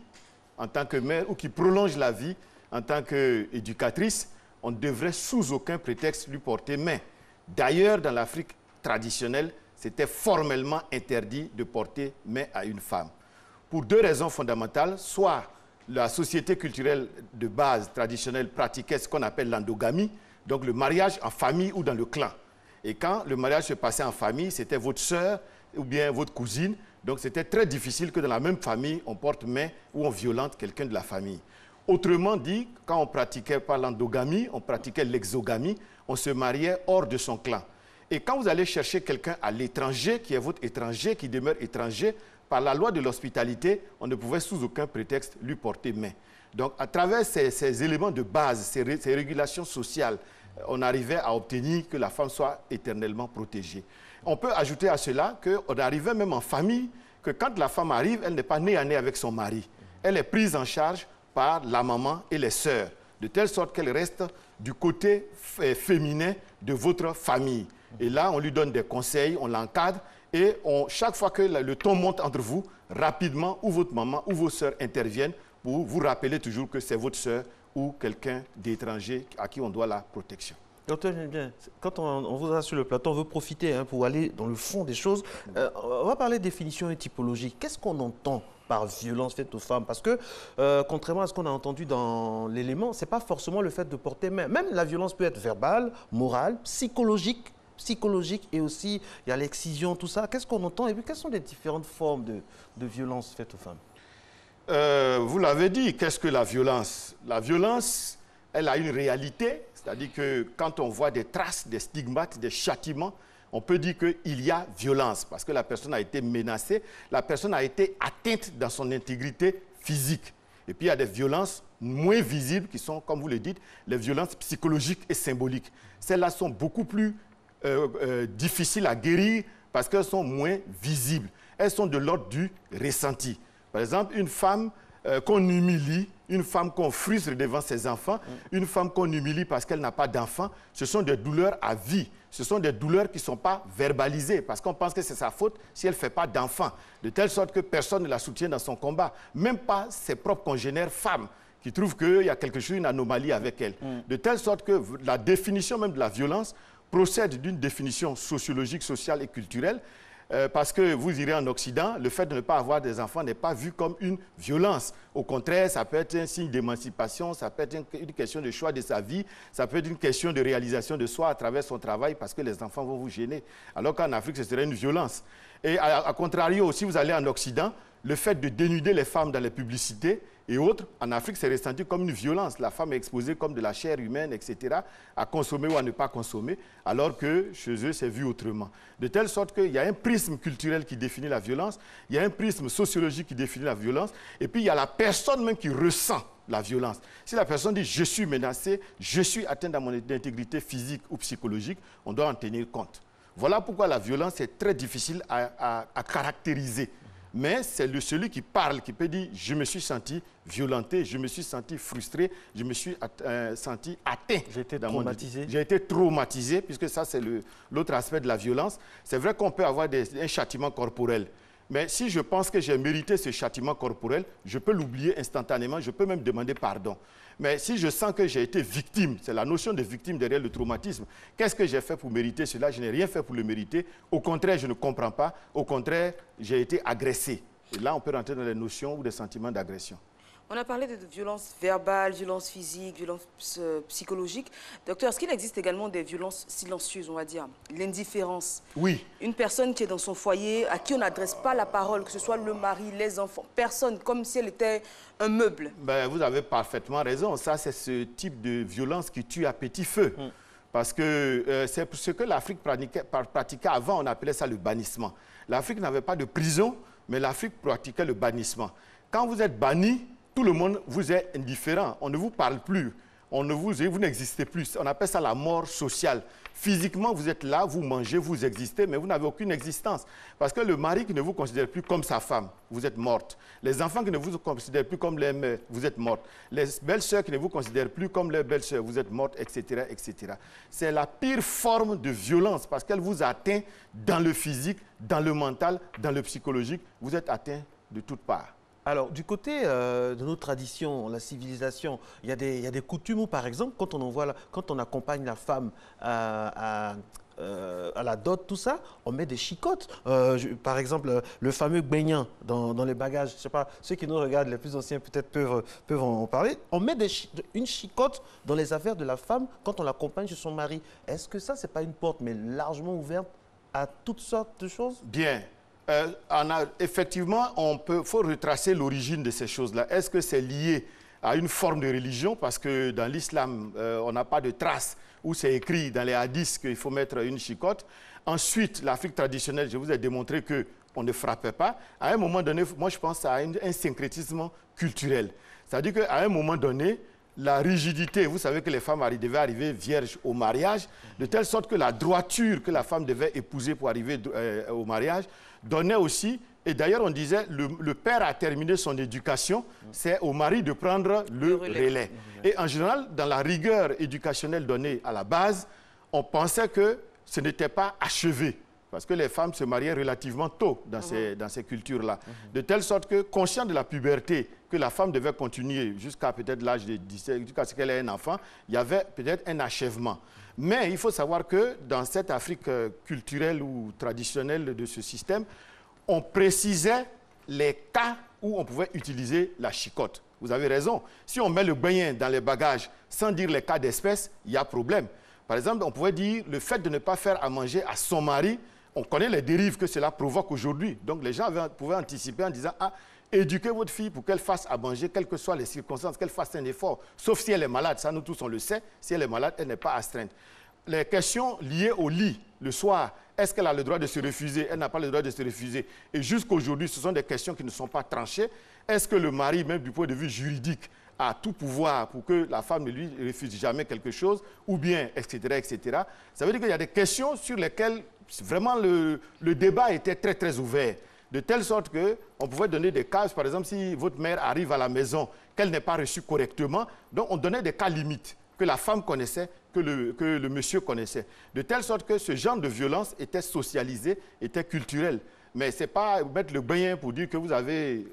en tant que mère ou qui prolonge la vie en tant qu'éducatrice, on ne devrait sous aucun prétexte lui porter main. D'ailleurs, dans l'Afrique traditionnelle, c'était formellement interdit de porter main à une femme. Pour deux raisons fondamentales, soit la société culturelle de base traditionnelle pratiquait ce qu'on appelle l'endogamie, donc le mariage en famille ou dans le clan. Et quand le mariage se passait en famille, c'était votre sœur ou bien votre cousine, donc c'était très difficile que dans la même famille, on porte main ou on violente quelqu'un de la famille. Autrement dit, quand on pratiquait pas l'endogamie, on pratiquait l'exogamie, on se mariait hors de son clan. Et quand vous allez chercher quelqu'un à l'étranger, qui est votre étranger, qui demeure étranger, par la loi de l'hospitalité, on ne pouvait sous aucun prétexte lui porter main. Donc, à travers ces éléments de base, ces régulations sociales, on arrivait à obtenir que la femme soit éternellement protégée. On peut ajouter à cela qu'on arrivait même en famille, que quand la femme arrive, elle n'est pas nez à nez avec son mari. Elle est prise en charge par la maman et les sœurs, de telle sorte qu'elle reste du côté féminin de votre famille. Et là, on lui donne des conseils, on l'encadre, et chaque fois que le ton monte entre vous, rapidement, ou votre maman ou vos sœurs interviennent pour vous rappeler toujours que c'est votre sœur ou quelqu'un d'étranger à qui on doit la protection. Docteur, quand on vous a sur le plateau, on veut profiter pour aller dans le fond des choses. On va parler de définition et typologie. Qu'est-ce qu'on entend par violence faite aux femmes? Parce que, contrairement à ce qu'on a entendu dans l'élément, ce n'est pas forcément le fait de porter main. Même la violence peut être verbale, morale, psychologique et aussi il y a l'excision, tout ça. Qu'est-ce qu'on entend et puis quelles sont les différentes formes de violence faite aux femmes? Vous l'avez dit, qu'est-ce que la violence? La violence, elle a une réalité, c'est-à-dire que quand on voit des traces, des stigmates, des châtiments, on peut dire qu'il y a violence parce que la personne a été menacée, la personne a été atteinte dans son intégrité physique. Et puis il y a des violences moins visibles qui sont, comme vous le dites, les violences psychologiques et symboliques. Celles-là sont beaucoup plus difficiles à guérir parce qu'elles sont moins visibles. Elles sont de l'ordre du ressenti. Par exemple, une femme qu'on humilie, une femme qu'on frustre devant ses enfants, une femme qu'on humilie parce qu'elle n'a pas d'enfant, ce sont des douleurs à vie. Ce sont des douleurs qui ne sont pas verbalisées parce qu'on pense que c'est sa faute si elle ne fait pas d'enfant. De telle sorte que personne ne la soutient dans son combat. Même pas ses propres congénères femmes qui trouvent qu'il y a quelque chose, une anomalie avec elle. De telle sorte que la définition même de la violence procède d'une définition sociologique, sociale et culturelle. Parce que vous irez en Occident, le fait de ne pas avoir des enfants n'est pas vu comme une violence. Au contraire, ça peut être un signe d'émancipation, ça peut être une question de choix de sa vie, ça peut être une question de réalisation de soi à travers son travail parce que les enfants vont vous gêner. Alors qu'en Afrique, ce serait une violence. Et à contrario, si vous allez en Occident, le fait de dénuder les femmes dans les publicités et autres, en Afrique, c'est ressenti comme une violence. La femme est exposée comme de la chair humaine, etc., à consommer ou à ne pas consommer, alors que chez eux, c'est vu autrement. De telle sorte qu'il y a un prisme culturel qui définit la violence, il y a un prisme sociologique qui définit la violence, et puis il y a la personne même qui ressent la violence. Si la personne dit « je suis menacé, je suis atteint dans mon intégrité physique ou psychologique », on doit en tenir compte. Voilà pourquoi la violence est très difficile à caractériser. Mais c'est celui qui parle, qui peut dire « je me suis senti violenté, je me suis senti frustré, je me suis senti atteint. » J'ai été traumatisé. J'ai été traumatisé, puisque ça c'est l'autre aspect de la violence. C'est vrai qu'on peut avoir un châtiment corporel. Mais si je pense que j'ai mérité ce châtiment corporel, je peux l'oublier instantanément, je peux même demander pardon. Mais si je sens que j'ai été victime, c'est la notion de victime derrière le traumatisme. Qu'est-ce que j'ai fait pour mériter cela? Je n'ai rien fait pour le mériter. Au contraire, je ne comprends pas. Au contraire, j'ai été agressé. Et là, on peut rentrer dans les notions ou des sentiments d'agression. On a parlé de violences verbales, violences physiques, violences psychologiques. Docteur, est-ce qu'il existe également des violences silencieuses, on va dire? L'indifférence. Oui. Une personne qui est dans son foyer, à qui on n'adresse pas la parole, que ce soit le mari, les enfants, personne, comme si elle était un meuble. Ben, vous avez parfaitement raison. Ça, c'est ce type de violence qui tue à petit feu. Parce que c'est ce que l'Afrique pratiquait avant, on appelait ça le bannissement. L'Afrique n'avait pas de prison, mais l'Afrique pratiquait le bannissement. Quand vous êtes banni, tout le monde vous est indifférent. On ne vous parle plus. Vous n'existez plus. On appelle ça la mort sociale. Physiquement, vous êtes là, vous mangez, vous existez, mais vous n'avez aucune existence. Parce que le mari qui ne vous considère plus comme sa femme, vous êtes morte. Les enfants qui ne vous considèrent plus comme les mères, vous êtes morte. Les belles-sœurs qui ne vous considèrent plus comme les belles-sœurs, vous êtes morte, etc., etc. C'est la pire forme de violence parce qu'elle vous atteint dans le physique, dans le mental, dans le psychologique. Vous êtes atteint de toutes parts. Alors, du côté de nos traditions, la civilisation, il y a des coutumes où, par exemple, quand on accompagne la femme à la dot, tout ça, on met des chicottes. Par exemple, le fameux baignant dans les bagages, je ne sais pas, ceux qui nous regardent, les plus anciens peut-être peuvent en parler. On met une chicotte dans les affaires de la femme quand on l'accompagne chez son mari. Est-ce que ça, ce n'est pas une porte, mais largement ouverte à toutes sortes de choses? Bien. Effectivement, faut retracer l'origine de ces choses-là. Est-ce que c'est lié à une forme de religion? Parce que dans l'islam, on n'a pas de trace où c'est écrit dans les hadiths qu'il faut mettre une chicotte. Ensuite, l'Afrique traditionnelle, je vous ai démontré qu'on ne frappait pas. À un moment donné, moi je pense à un syncrétisme culturel. C'est-à-dire qu'à un moment donné, la rigidité, vous savez que les femmes devaient arriver vierges au mariage, de telle sorte que la droiture que la femme devait épouser pour arriver au mariage donnait aussi, et d'ailleurs on disait, le père a terminé son éducation, c'est au mari de prendre le relais. Et en général, dans la rigueur éducationnelle donnée à la base, on pensait que ce n'était pas achevé. Parce que les femmes se mariaient relativement tôt dans ces cultures-là. De telle sorte que, conscient de la puberté, que la femme devait continuer jusqu'à peut-être l'âge de 17, jusqu'à ce qu'elle ait un enfant, il y avait peut-être un achèvement. Mais il faut savoir que dans cette Afrique culturelle ou traditionnelle de ce système, on précisait les cas où on pouvait utiliser la chicotte. Vous avez raison. Si on met le beignet dans les bagages sans dire les cas d'espèce, il y a problème. Par exemple, on pouvait dire le fait de ne pas faire à manger à son mari. On connaît les dérives que cela provoque aujourd'hui. Donc, les gens pouvaient anticiper en disant « Ah, éduquez votre fille pour qu'elle fasse à manger, quelles que soient les circonstances, qu'elle fasse un effort. Sauf si elle est malade, ça nous tous on le sait. Si elle est malade, elle n'est pas astreinte. » Les questions liées au lit, le soir, est-ce qu'elle a le droit de se refuser? Elle n'a pas le droit de se refuser. Et jusqu'aujourd'hui, ce sont des questions qui ne sont pas tranchées. Est-ce que le mari, même du point de vue juridique, a tout pouvoir pour que la femme ne lui refuse jamais quelque chose, ou bien, etc., etc. Ça veut dire qu'il y a des questions sur lesquelles vraiment le débat était très, très ouvert. De telle sorte qu'on pouvait donner des cas, par exemple, si votre mère arrive à la maison, qu'elle n'est pas reçue correctement, donc on donnait des cas limites que la femme connaissait, que le monsieur connaissait. De telle sorte que ce genre de violence était socialisé, était culturel. Mais ce n'est pas mettre le beignet pour dire que vous avez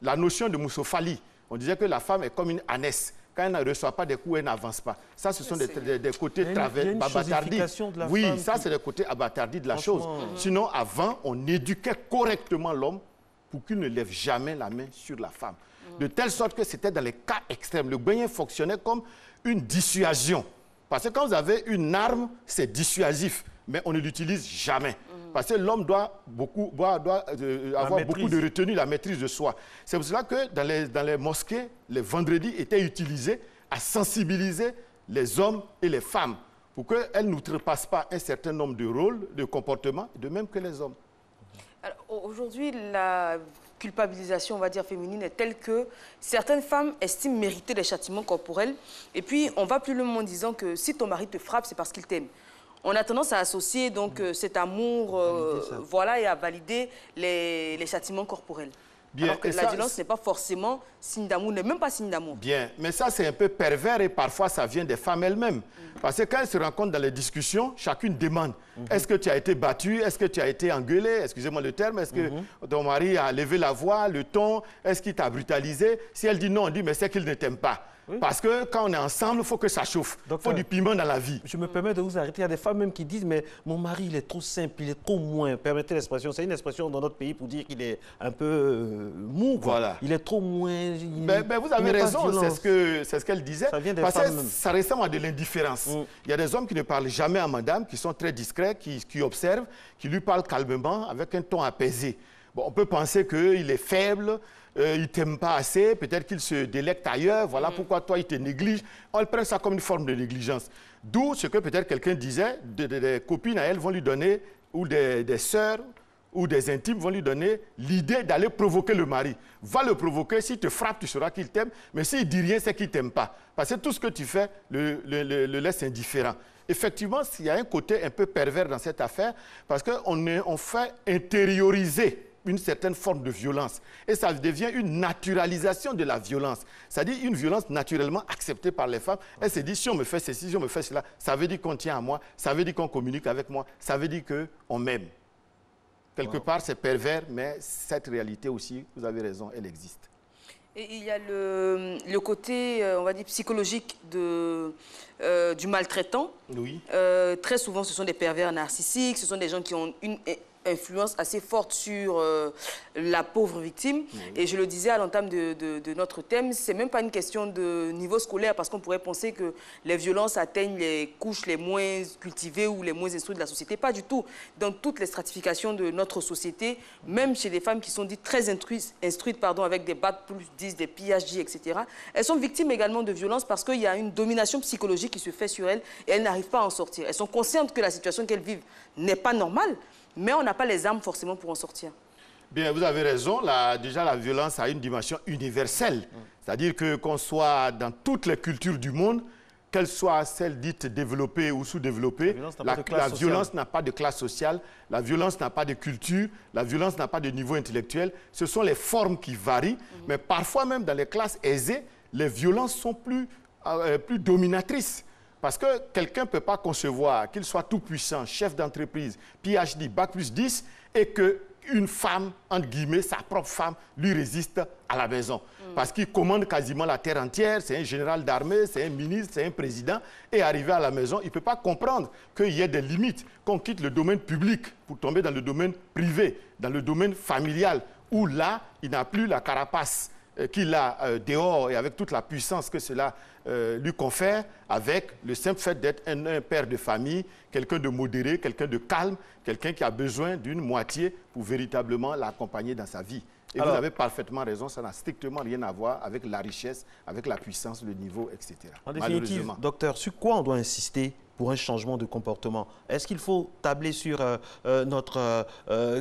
la notion de moussofali. On disait que la femme est comme une ânesse. Quand elle ne reçoit pas des coups, elle n'avance pas. Ça, ce sont des côtés abattardis. Oui, ça, c'est des côtés abattardis de la chose. Sinon, avant, on éduquait correctement l'homme pour qu'il ne lève jamais la main sur la femme. De telle sorte que c'était dans les cas extrêmes. Le beignet fonctionnait comme une dissuasion. Parce que quand vous avez une arme, c'est dissuasif, mais on ne l'utilise jamais. Parce que l'homme doit avoir beaucoup de retenue, la maîtrise de soi. C'est pour cela que dans les mosquées, les vendredis étaient utilisés à sensibiliser les hommes et les femmes pour qu'elles n'outrepassent pas un certain nombre de rôles, de comportements, de même que les hommes. Aujourd'hui, la culpabilisation, on va dire, féminine est telle que certaines femmes estiment mériter des châtiments corporels. Et puis, on va plus loin en disant que si ton mari te frappe, c'est parce qu'il t'aime. On a tendance à associer donc cet amour voilà, et à valider les châtiments corporels. Bien, alors que la violence n'est pas forcément signe d'amour, n'est même pas signe d'amour. Bien, mais ça c'est un peu pervers et parfois ça vient des femmes elles-mêmes. Parce que quand elles se rencontrent dans les discussions, chacune demande, est-ce que tu as été battue, est-ce que tu as été engueulée, excusez-moi le terme, est-ce que ton mari a levé la voix, le ton, est-ce qu'il t'a brutalisé? Si elle dit non, on dit mais c'est qu'il ne t'aime pas. Oui. Parce que quand on est ensemble, il faut que ça chauffe. Il faut du piment dans la vie. Je me permets de vous arrêter. Il y a des femmes même qui disent, mais mon mari, il est trop simple, il est trop moins. Permettez l'expression. C'est une expression dans notre pays pour dire qu'il est un peu mou. Quoi. Voilà. Il est trop moins... Mais vous avez raison, c'est ce qu'elle disait. Ça vient des femmes même. Ça ressemble à de l'indifférence. Il y a des hommes qui ne parlent jamais à madame, qui sont très discrets, qui observent, qui lui parlent calmement, avec un ton apaisé. Bon, on peut penser qu'il est faible, il ne t'aime pas assez, peut-être qu'il se délecte ailleurs, voilà pourquoi toi, il te néglige. On prend ça comme une forme de négligence. D'où ce que peut-être quelqu'un disait, des copines à elle vont lui donner, ou des sœurs, ou des intimes vont lui donner l'idée d'aller provoquer le mari. Va le provoquer, s'il te frappe, tu sauras qu'il t'aime, mais s'il ne dit rien, c'est qu'il ne t'aime pas. Parce que tout ce que tu fais le laisse indifférent. Effectivement, il y a un côté un peu pervers dans cette affaire, parce qu'on fait intérioriser une certaine forme de violence. Et ça devient une naturalisation de la violence. C'est-à-dire une violence naturellement acceptée par les femmes. Elle se dit, si on me fait ceci, si on me fait cela, ça veut dire qu'on tient à moi, ça veut dire qu'on communique avec moi, ça veut dire qu'on m'aime. Quelque part, c'est pervers, mais cette réalité aussi, vous avez raison, elle existe. Et il y a le côté, on va dire, psychologique du maltraitant. Oui. Très souvent, ce sont des pervers narcissiques, ce sont des gens qui ont une influence assez forte sur la pauvre victime. Oui. Et je le disais à l'entame de notre thème, c'est même pas une question de niveau scolaire, parce qu'on pourrait penser que les violences atteignent les couches les moins cultivées ou les moins instruites de la société. Pas du tout. Dans toutes les stratifications de notre société, même chez des femmes qui sont dites très instruites avec des bacs plus 10, des PhD, etc., elles sont victimes également de violences parce qu'il y a une domination psychologique qui se fait sur elles et elles n'arrivent pas à en sortir. Elles sont conscientes que la situation qu'elles vivent n'est pas normale, mais on n'a pas les armes forcément pour en sortir. Bien, vous avez raison. Déjà, la violence a une dimension universelle. C'est-à-dire qu'on soit dans toutes les cultures du monde, qu'elles soient celles dites développées ou sous-développées, la violence n'a pas de classe sociale, la violence n'a pas de culture, la violence n'a pas de niveau intellectuel. Ce sont les formes qui varient, mais parfois même dans les classes aisées, les violences sont plus dominatrices. Parce que quelqu'un ne peut pas concevoir qu'il soit tout puissant, chef d'entreprise, PhD, bac plus 10, et qu'une femme, entre guillemets, sa propre femme, lui résiste à la maison. Parce qu'il commande quasiment la terre entière, c'est un général d'armée, c'est un ministre, c'est un président, et arrivé à la maison, il ne peut pas comprendre qu'il y ait des limites, qu'on quitte le domaine public pour tomber dans le domaine privé, dans le domaine familial, où là, il n'a plus la carapace qu'il a dehors et avec toute la puissance que cela lui confère, avec le simple fait d'être un père de famille, quelqu'un de modéré, quelqu'un de calme, quelqu'un qui a besoin d'une moitié pour véritablement l'accompagner dans sa vie. Et vous avez parfaitement raison, ça n'a strictement rien à voir avec la richesse, avec la puissance, le niveau, etc. En définitive, docteur, sur quoi on doit insister pour un changement de comportement? Est-ce qu'il faut tabler sur notre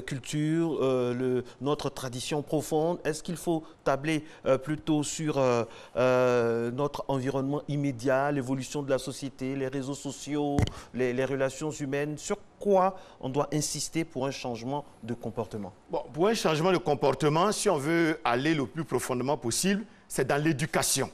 culture, notre tradition profonde? Est-ce qu'il faut tabler plutôt sur notre environnement immédiat, l'évolution de la société, les réseaux sociaux, les relations humaines? Sur quoi on doit insister pour un changement de comportement? Bon, pour un changement de comportement, si on veut aller le plus profondément possible, c'est dans l'éducation.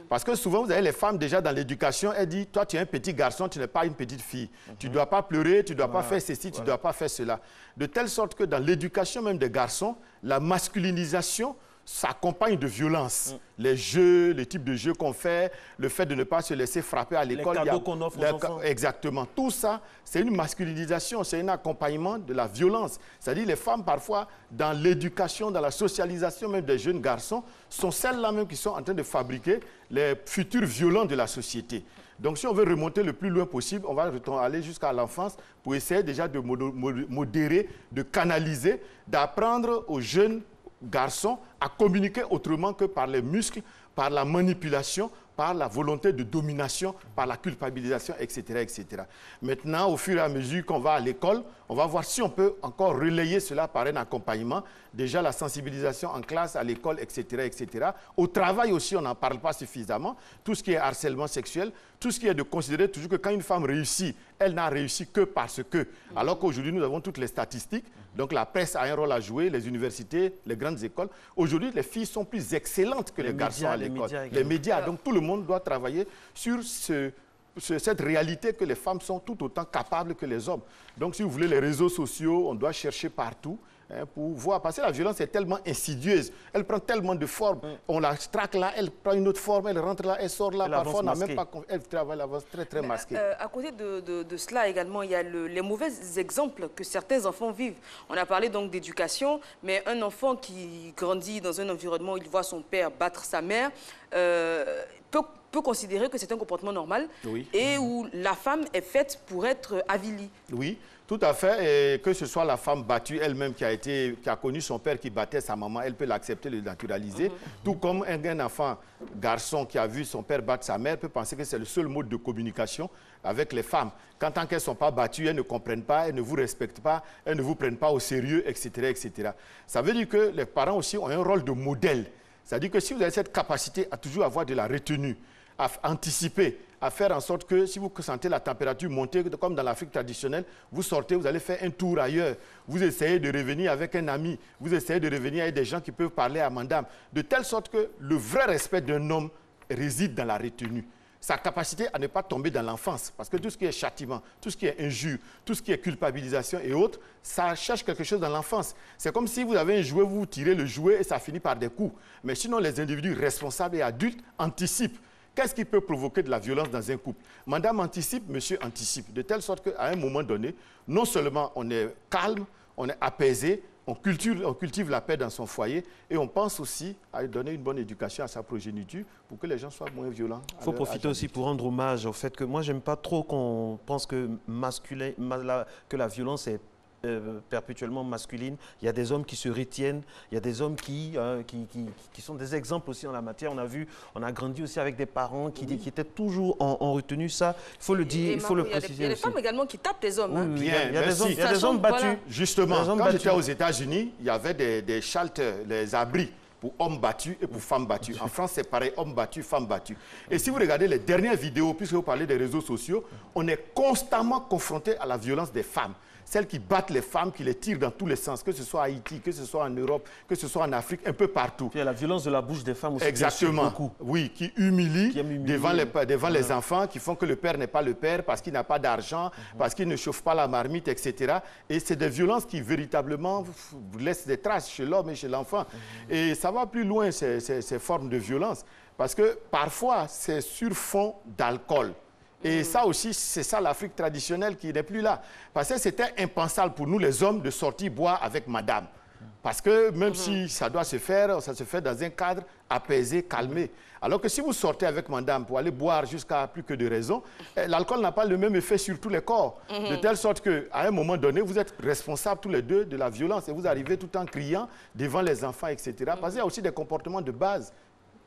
Parce que souvent, vous avez les femmes déjà dans l'éducation, elles disent, toi tu es un petit garçon, tu n'es pas une petite fille. Tu ne dois pas pleurer, tu ne dois pas faire ceci, tu ne dois pas faire cela. De telle sorte que dans l'éducation même des garçons, la masculinisation s'accompagne de violence. Les jeux, les types de jeux qu'on fait, le fait de ne pas se laisser frapper à l'école. Les cadeaux qu'on offre aux enfants. Exactement. Tout ça, c'est une masculinisation, c'est un accompagnement de la violence. C'est-à-dire les femmes, parfois, dans l'éducation, dans la socialisation même des jeunes garçons, sont celles-là même qui sont en train de fabriquer les futurs violents de la société. Donc, si on veut remonter le plus loin possible, on va aller jusqu'à l'enfance pour essayer déjà de modérer, de canaliser, d'apprendre aux jeunes garçons à communiquer autrement que par les muscles, par la manipulation, par la volonté de domination, par la culpabilisation, etc., etc. Maintenant, au fur et à mesure qu'on va à l'école, on va voir si on peut encore relayer cela par un accompagnement. Déjà, la sensibilisation en classe, à l'école, etc., etc. Au travail aussi, on n'en parle pas suffisamment. Tout ce qui est harcèlement sexuel, tout ce qui est de considérer toujours que quand une femme réussit, elle n'a réussi que parce que. Alors qu'aujourd'hui, nous avons toutes les statistiques. Donc, la presse a un rôle à jouer, les universités, les grandes écoles. Aujourd'hui, les filles sont plus excellentes que les garçons à l'école. Les médias. Donc, tout le monde doit travailler sur cette réalité que les femmes sont tout autant capables que les hommes. Donc, si vous voulez, les réseaux sociaux, on doit chercher partout pour voir. Parce que la violence est tellement insidieuse. Elle prend tellement de formes. On la traque là, elle prend une autre forme, elle rentre là, elle sort là. Parfois, on n'a même pas... Elle travaille, elle avance très, très masquée. À côté de cela également, il y a les mauvais exemples que certains enfants vivent. On a parlé donc d'éducation, mais un enfant qui grandit dans un environnement où il voit son père battre sa mère peut considérer que c'est un comportement normal et où la femme est faite pour être avilie. Oui. Tout à fait, et que ce soit la femme battue elle-même qui a connu son père qui battait sa maman, elle peut l'accepter, le naturaliser. Tout comme un enfant garçon qui a vu son père battre sa mère peut penser que c'est le seul mode de communication avec les femmes. Quand tant qu'elles ne sont pas battues, elles ne comprennent pas, elles ne vous respectent pas, elles ne vous prennent pas au sérieux, etc., etc. Ça veut dire que les parents aussi ont un rôle de modèle. C'est-à-dire que si vous avez cette capacité à toujours avoir de la retenue, à anticiper, à faire en sorte que si vous sentez la température monter, comme dans l'Afrique traditionnelle, vous sortez, vous allez faire un tour ailleurs, vous essayez de revenir avec un ami, vous essayez de revenir avec des gens qui peuvent parler à madame, de telle sorte que le vrai respect d'un homme réside dans la retenue. Sa capacité à ne pas tomber dans l'enfance, parce que tout ce qui est châtiment, tout ce qui est injure, tout ce qui est culpabilisation et autres, ça cherche quelque chose dans l'enfance. C'est comme si vous avez un jouet, vous tirez le jouet et ça finit par des coups. Mais sinon, les individus responsables et adultes anticipent. Qu'est-ce qui peut provoquer de la violence dans un couple? Madame anticipe, monsieur anticipe, de telle sorte qu'à un moment donné, non seulement on est calme, on est apaisé, on cultive la paix dans son foyer et on pense aussi à donner une bonne éducation à sa progéniture pour que les gens soient moins violents. Il faut profiter aussi pour rendre hommage au fait que moi, j'aime pas trop qu'on pense que la violence est perpétuellement masculine. Il y a des hommes qui se retiennent, il y a des hommes qui sont des exemples aussi en la matière. On a grandi aussi avec des parents qui étaient toujours en retenue. Ça, il faut le dire, il faut le préciser. Il y a des femmes également qui tapent des hommes. Oui, il y a des hommes battus. Voilà. Justement, quand j'étais aux États-Unis, il y avait des shelters, les abris pour hommes battus et pour femmes battues. En France, c'est pareil, hommes battus, femmes battues. Et si vous regardez les dernières vidéos, puisque vous parlez des réseaux sociaux, on est constamment confronté à la violence des femmes. Celles qui battent les femmes, qui les tirent dans tous les sens, que ce soit à Haïti, que ce soit en Europe, que ce soit en Afrique, un peu partout. Il y a la violence de la bouche des femmes aussi. Exactement. Beaucoup. Oui, qui humilie devant les enfants, qui font que le père n'est pas le père parce qu'il n'a pas d'argent, parce qu'il ne chauffe pas la marmite, etc. Et c'est des violences qui véritablement laissent des traces chez l'homme et chez l'enfant. Et ça va plus loin, ces formes de violence, parce que parfois, c'est sur fond d'alcool. Et ça aussi, c'est ça l'Afrique traditionnelle qui n'est plus là. Parce que c'était impensable pour nous, les hommes, de sortir boire avec madame. Parce que même si ça doit se faire, ça se fait dans un cadre apaisé, calmé. Alors que si vous sortez avec madame pour aller boire jusqu'à plus que de raison, l'alcool n'a pas le même effet sur tous les corps. De telle sorte qu'à un moment donné, vous êtes responsables tous les deux de la violence et vous arrivez tout en criant devant les enfants, etc. Parce qu'il y a aussi des comportements de base.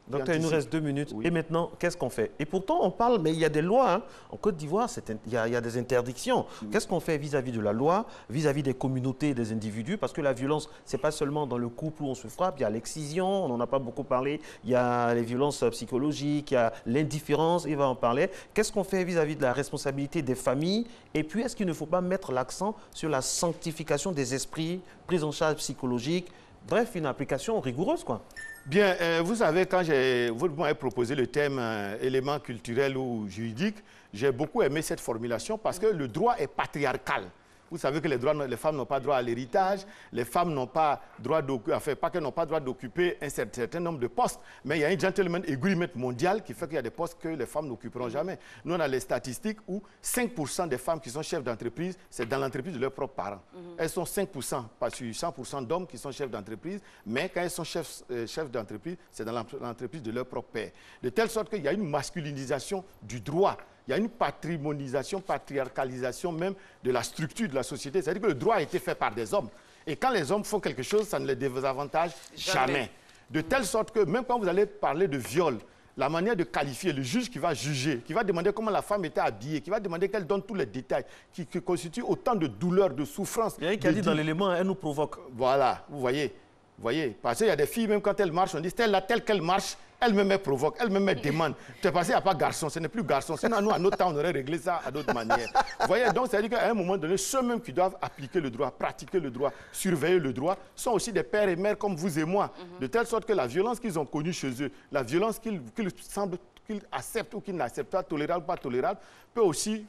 Docteur, il nous reste 2 minutes. Oui. Et maintenant, qu'est-ce qu'on fait? Et pourtant, on parle, mais il y a des lois. Hein. En Côte d'Ivoire, il y a des interdictions. Qu'est-ce qu'on fait vis-à-vis de la loi, vis-à-vis des communautés et des individus? Parce que la violence, ce n'est pas seulement dans le couple où on se frappe. Il y a l'excision, on n'en a pas beaucoup parlé. Il y a les violences psychologiques, il y a l'indifférence, il va en parler. Qu'est-ce qu'on fait vis-à-vis de la responsabilité des familles? Et puis, est-ce qu'il ne faut pas mettre l'accent sur la sanctification des esprits, prise en charge psychologique? Bref, une application rigoureuse, quoi. Bien, vous savez, quand vous m'avez proposé le thème élément culturel ou juridique, j'ai beaucoup aimé cette formulation parce que le droit est patriarcal. Vous savez que les femmes n'ont pas droit à l'héritage, les femmes n'ont pas droit d'occuper, enfin, pas qu'elles n'ont pas droit d'occuper un certain nombre de postes, mais il y a un gentleman agreement mondial qui fait qu'il y a des postes que les femmes n'occuperont jamais. Nous, on a les statistiques où 5% des femmes qui sont chefs d'entreprise, c'est dans l'entreprise de leurs propres parents. Elles sont 5%, pas sur 100% d'hommes qui sont chefs d'entreprise, mais quand elles sont chefs d'entreprise, c'est dans l'entreprise de leur propre père. De telle sorte qu'il y a une masculinisation du droit. Il y a une patrimonisation, patriarcalisation même de la structure de la société. C'est-à-dire que le droit a été fait par des hommes. Et quand les hommes font quelque chose, ça ne les désavantage jamais. De telle sorte que même quand vous allez parler de viol, la manière de qualifier, le juge qui va juger, qui va demander comment la femme était habillée, qui va demander qu'elle donne tous les détails, qui constituent autant de douleur, de souffrance. Il y a qui a dit dans l'élément, elle nous provoque. Voilà, vous voyez. Parce qu'il y a des filles, même quand elles marchent, on dit, telle qu'elle marche, elle-même elle provoque, elle-même elle demande. C'est parce qu'il n'y a pas garçon, ce n'est plus garçon. Sinon, nous, à notre temps, on aurait réglé ça à d'autres manières. Vous voyez, donc, c'est-à-dire qu'à un moment donné, ceux-mêmes qui doivent appliquer le droit, pratiquer le droit, surveiller le droit, sont aussi des pères et mères comme vous et moi. De telle sorte que la violence qu'ils ont connue chez eux, la violence qu'ils semblent qu'ils acceptent ou qu'ils n'acceptent pas, tolérable ou pas tolérable, peut aussi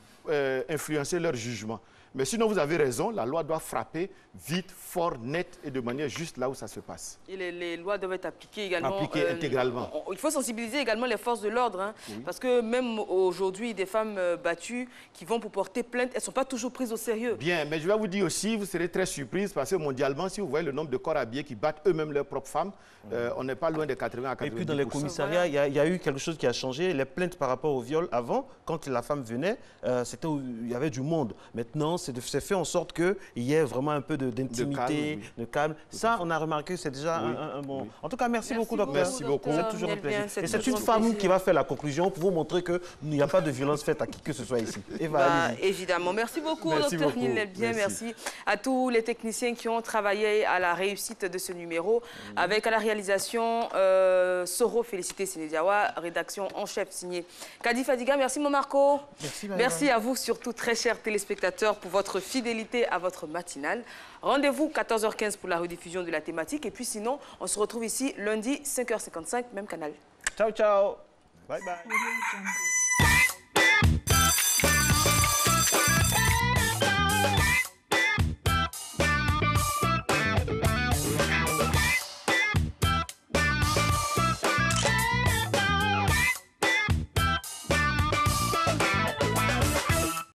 influencer leur jugement. Mais sinon, vous avez raison, la loi doit frapper vite, fort, net et de manière juste là où ça se passe. Et les lois doivent être appliquées également. Appliquées intégralement. Il faut sensibiliser également les forces de l'ordre, hein, parce que même aujourd'hui, des femmes battues qui vont pour porter plainte, elles ne sont pas toujours prises au sérieux. Bien, mais je vais vous dire aussi, vous serez très surprise parce que mondialement, si vous voyez le nombre de corps habillés qui battent eux-mêmes leurs propres femmes, on n'est pas loin de 80 à 90%. Et puis dans les commissariats, il y a eu quelque chose qui a changé. Les plaintes par rapport au viol, avant, quand la femme venait, il y avait du monde. Maintenant, violence, c'est fait en sorte qu'il y ait vraiment un peu d'intimité, de calme. Ça, on a remarqué que c'est déjà un bon... Oui. En tout cas, merci beaucoup, docteur. Merci beaucoup. C'est toujours un plaisir. Et c'est une femme qui va faire la conclusion pour vous montrer qu'il n'y a pas de violence faite à qui que ce soit ici. Eva, évidemment. Merci beaucoup, docteur Nil. Merci à tous les techniciens qui ont travaillé à la réussite de ce numéro. Avec à la réalisation, Soro Félicité Sénédiawa, rédaction en chef signée Kadi Fadiga. Merci, mon Marco. Merci à vous, surtout, très chers téléspectateurs, pour votre fidélité à votre matinale. Rendez-vous 14h15 pour la rediffusion de la thématique. Et puis sinon, on se retrouve ici lundi 5h55, même canal. Ciao, ciao. Bye, bye.